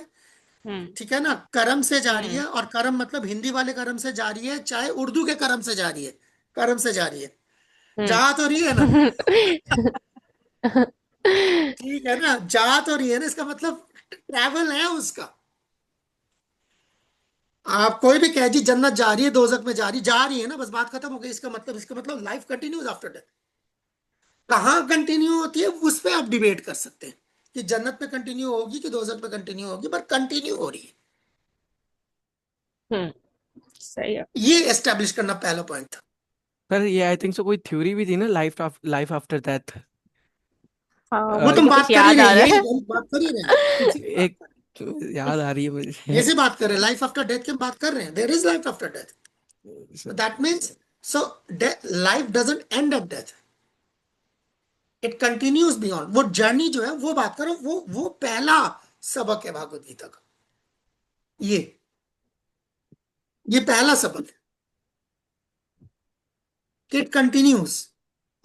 Speaker 5: हम्म।
Speaker 2: ठीक है ना, कर्म से जा रही
Speaker 5: हम्म।
Speaker 2: है, और कर्म मतलब हिंदी वाले कर्म से जा रही है, चाहे उर्दू के कर्म से जा रही है, कर्म से जा रही है,
Speaker 5: हम्म।
Speaker 2: जा तो रही है ना। ठीक है ना, जा तो रही है ना, इसका मतलब ट्रैवल है उसका। आप कोई भी कह जी जन्नत जा रही है, दोजख में जा रही है ना, बस बात खत्म हो गई। इसका मतलब लाइफ कंटिन्यूज आफ्टर डेथ। कहाँ कंटिन्यू होती है उस पर आप डिबेट कर सकते हैं कि जन्नत में कंटिन्यू होगी कि दोजख में कंटिन्यू होगी, पर कंटिन्यू हो रही है।
Speaker 5: हम्म। सही है।
Speaker 2: ये एस्टेब्लिश करना पहला पॉइंट था।
Speaker 4: सर ये आई थिंक सो कोई थ्योरी भी थी ना, लाइफ आफ्टर डेथ।
Speaker 5: हाँ,
Speaker 2: वो
Speaker 5: मुझे
Speaker 2: तुम
Speaker 5: कुछ
Speaker 2: बात कर ही
Speaker 5: याद
Speaker 2: रहे
Speaker 5: आ
Speaker 2: हैं,
Speaker 5: रहा
Speaker 2: यही
Speaker 5: है।
Speaker 2: हम बात कर ही रहे हैं, इसी की बात
Speaker 4: एक
Speaker 2: कर
Speaker 4: याद आ रही है
Speaker 2: रहे हैं,
Speaker 4: मुझे।
Speaker 2: इसी बात कर रहे हैं, लाइफ आफ्टर डेथ की बात कर रहे हैं, there is life after death. That means, so life doesn't end at death, it continues beyond. वो जर्नी जो है वो बात करो, वो पहला सबक है भागवत गीता का। ये पहला सबक है कि it continues.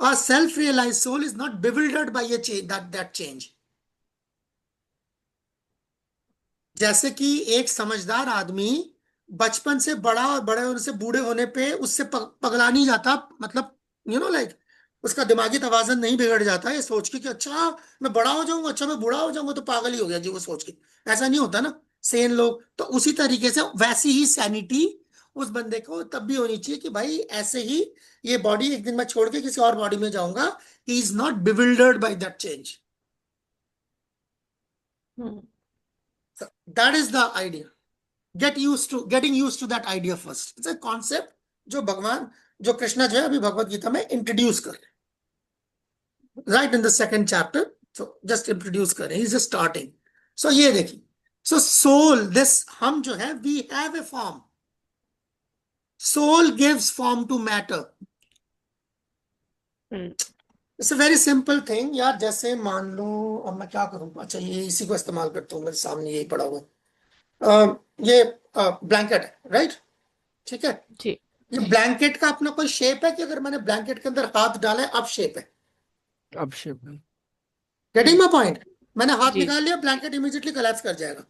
Speaker 2: A self-realized soul is not bewildered by a change, that change. जैसे कि एक समझदार आदमी बचपन से बड़ा और बड़े होने से बूढ़े होने पे उससे पगला नहीं जाता, मतलब लाइक उसका दिमागी तवाजन नहीं बिगड़ जाता ये सोच के कि अच्छा मैं बड़ा हो जाऊंगा, अच्छा मैं बूढ़ा हो जाऊंगा तो पागल ही हो गया जी, वो सोच के। ऐसा नहीं होता ना सेन लोग तो। उसी तरीके से वैसी ही सैनिटी उस बंदे को तब भी होनी चाहिए कि भाई ऐसे ही ये बॉडी एक दिन मैं छोड़ के किसी और बॉडी में जाऊंगा, he is not bewildered by that change.
Speaker 5: Hmm.
Speaker 2: That is the idea. getting used to that idea first. It's a concept जो भगवान, जो कृष्णा जो है अभी भगवत गीता में इंट्रोड्यूस कर रहे हैं, right in the second chapter. So just introduce कर रहे हैं, जस्ट स्टार्टिंग। सो ये देखिए, सो सोल, दिस हम जो है we have a form, soul gives form to matter.
Speaker 5: Hmm.
Speaker 2: It's a very simple thing यार। जैसे मान लो, अब मैं क्या करूं, अच्छा ये इसी को इस्तेमाल करता हूँ, मेरे सामने यही पड़ा हुआ है। ये ब्लैंकेट है, राइट? ठीक है,
Speaker 5: जी।
Speaker 2: ये ब्लैंकेट का अपना कोई शेप है कि अगर मैंने ब्लैंकेट के अंदर हाथ डाला है अब शेप है?
Speaker 4: अब ship.
Speaker 2: Getting
Speaker 5: hmm.
Speaker 2: My point? मैंने हाथ
Speaker 5: जी।
Speaker 2: निकाल लिया, ब्लैंकेट इमीडिएटली कोलैप्स कर जाएगा।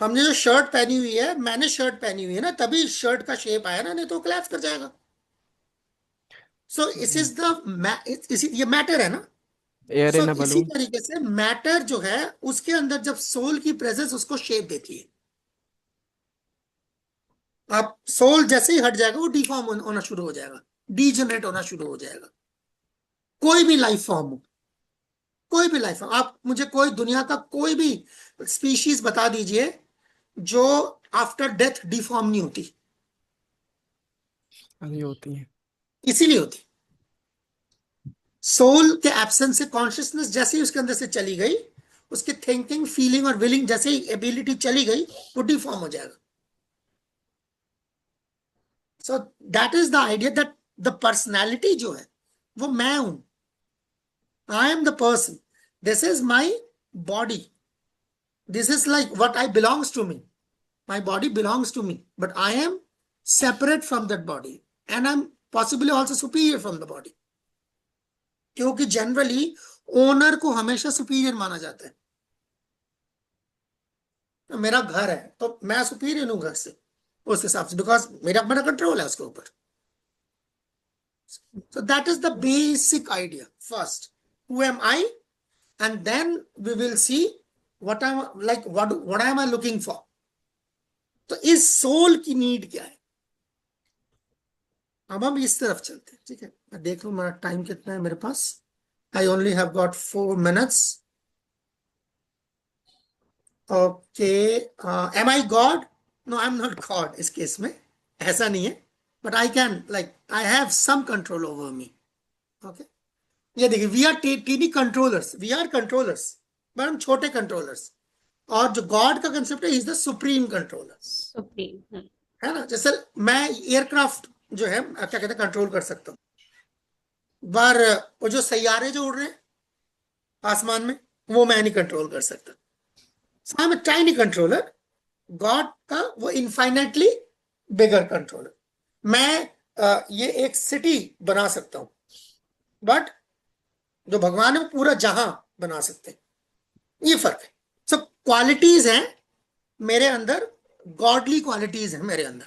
Speaker 2: हमने जो शर्ट पहनी हुई है, मैंने शर्ट पहनी हुई है ना, तभी शर्ट का शेप आया ना, नहीं तो कोलैप्स कर जाएगा। सो इस इज द इसी ये मैटर है ना।
Speaker 4: एयर
Speaker 2: सो
Speaker 4: इन अ
Speaker 2: इसी
Speaker 4: बलून।
Speaker 2: तरीके से मैटर जो है उसके अंदर जब सोल की प्रेजेंस उसको शेप देती है, आप सोल जैसे ही हट जाएगा वो डिफॉर्म होना शुरू हो जाएगा, डीजनरेट होना शुरू हो जाएगा। कोई भी लाइफ फॉर्म हो, कोई भी लाइफ फॉर्म, आप मुझे कोई दुनिया का कोई भी स्पीशीज बता दीजिए जो आफ्टर डेथ डिफॉर्म नहीं होती।
Speaker 4: अभी होती है।
Speaker 2: इसीलिए होती, सोल के एब्सेंस से कॉन्शियसनेस जैसे ही उसके अंदर से चली गई, उसकी थिंकिंग फीलिंग और विलिंग जैसे ही एबिलिटी चली गई, वो डिफॉर्म हो जाएगा। So that is the idea that the personality जो है वो मैं हूं, I am the person, this is my body, this is like what I belongs to me, my body belongs to me, but I am separate from that body, and I'm possibly also superior from the body, क्योंकि generally owner को हमेशा superior माना जाता है। तो मेरा घर है तो मैं सुपीरियर हूं घर से उस हिसाब से, बिकॉज मेरा अपना कंट्रोल है उसके ऊपर। So that is the basic idea. First, who am I? And then we will see what am like what am I looking for? तो इस सोल की नीड क्या है, अब हम इस तरफ चलते हैं। ठीक है, मैं देख लूं मेरा टाइम कितना है मेरे पास। I only have got 4 minutes. Okay, am I God? No, I am not God इस केस में, ऐसा नहीं है, but I can like I have some control over me. Okay, ये देखिए, we are tiny controllers, we are controllers, but हम छोटे controllers. और जो गॉड का कंसेप्ट है, is the supreme controller,
Speaker 5: supreme.
Speaker 2: है ना। जैसे मैं एयरक्राफ्ट जो है क्या कहते हैं कंट्रोल कर सकता हूँ, पर वो जो सैयारे जो उड़ रहे हैं आसमान में, वो मैं नहीं कंट्रोल कर सकता। So I am a tiny controller. God का वो इनफाइनाइटली बिगर कंट्रोलर। मैं ये एक सिटी बना सकता हूं, बट जो भगवान है वो पूरा जहां बना सकते हैं, ये फर्क है। सो क्वालिटीज हैं मेरे अंदर, गॉडली क्वालिटीज हैं मेरे अंदर,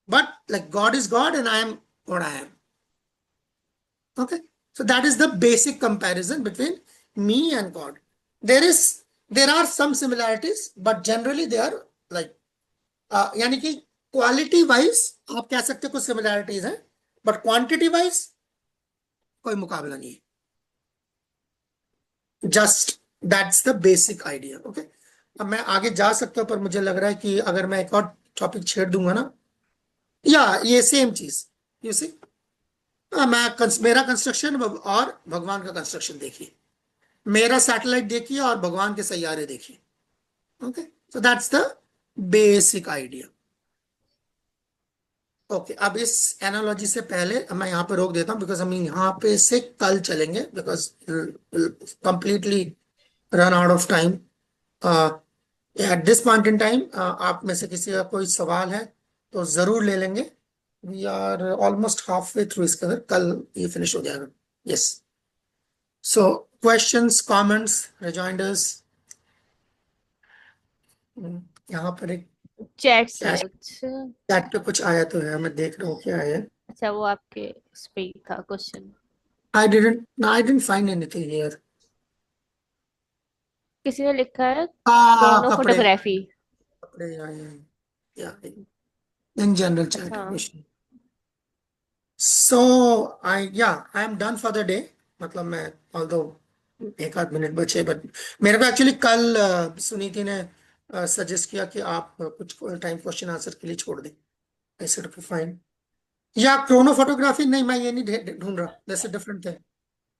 Speaker 2: but like God is God and I am what I am. Okay, so that is the basic comparison between me and God. There are some similarities, but generally they are like यानी कि quality wise आप कह सकते हो कुछ similarities हैं, but quantity wise कोई मुकाबला नहीं है। Just that's the basic idea. Okay, अब मैं आगे जा सकता हूं, पर मुझे लग रहा है कि अगर मैं एक और टॉपिक छेड़ दूंगा ना, या ये सेम चीज, यू सी, मेरा कंस्ट्रक्शन और भगवान का कंस्ट्रक्शन देखिए, मेरा सैटेलाइट देखिए और भगवान के सैयारे देखिए। Okay, so that's the basic idea. Okay, अब इस एनालॉजी से पहले मैं यहाँ पे रोक देता हूँ, बिकॉज हम यहाँ पे से कल चलेंगे, because completely run out of time at this point in time. आप में से किसी का कोई सवाल है तो जरूर ले लेंगे। We are almost half way through इसके अंदर, कल ये फिनिश हो जाएगा। Yes, so questions, comments, rejoinders. यहाँ पर एक
Speaker 5: चैट से
Speaker 2: चैट
Speaker 5: कुछ।
Speaker 2: पे कुछ आया तो है, मैं देख रहा हूँ क्या है।
Speaker 5: अच्छा, वो आपके उस पे ही था question.
Speaker 2: I didn't find anything here.
Speaker 5: किसी ने लिखा है
Speaker 2: कपड़े
Speaker 5: फोटोग्राफी।
Speaker 2: कपड़े आए हैं, या in general chat
Speaker 5: अच्छा,
Speaker 2: question. So I am done for the day. मतलब मैं although एक आध मिनट बचे, बट मेरे को एक्चुअली कल सुनीति ने सजेस्ट किया कि आप कुछ टाइम क्वेश्चन आंसर के लिए छोड़ दें। I said okay fine. या क्रोनो फोटोग्राफी, नहीं मैं ये नहीं ढूंढ रहा, that's a different thing.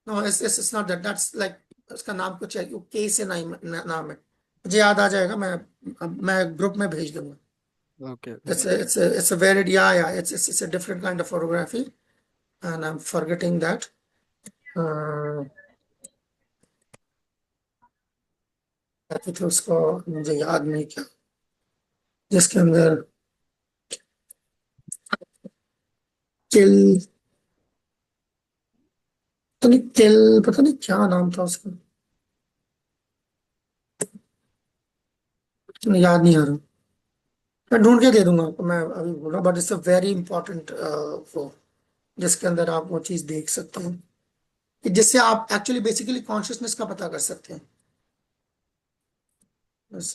Speaker 2: No, it's not that. That's like उसका नाम कुछ है, के से नाम है, मुझे याद आ जाएगा, मैं ग्रुप में भेज दूंगा।
Speaker 4: Okay.
Speaker 2: It's a very, yeah, it's a different kind of photography, and I'm forgetting that. तो उसको मुझे याद नहीं क्या, जिसके अंदर किल, पता नहीं क्या नाम था उसका, याद नहीं आ रहा, मैं ढूंढ के दे दूंगा आपको, मैं अभी बोल रहा, but it's a very important वो, जिसके अंदर आप वो चीज देख सकते हैं कि जिससे आप एक्चुअली बेसिकली कॉन्शियसनेस का पता कर सकते हैं बस।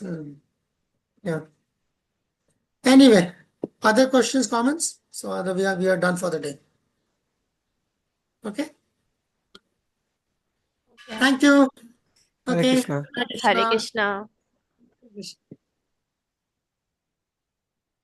Speaker 2: या anyway, other questions, comments? So we are done for the day. Okay, thank you.
Speaker 4: Hare
Speaker 2: Okay,
Speaker 4: Krishna.
Speaker 5: Hare Krishna.
Speaker 2: Krishna.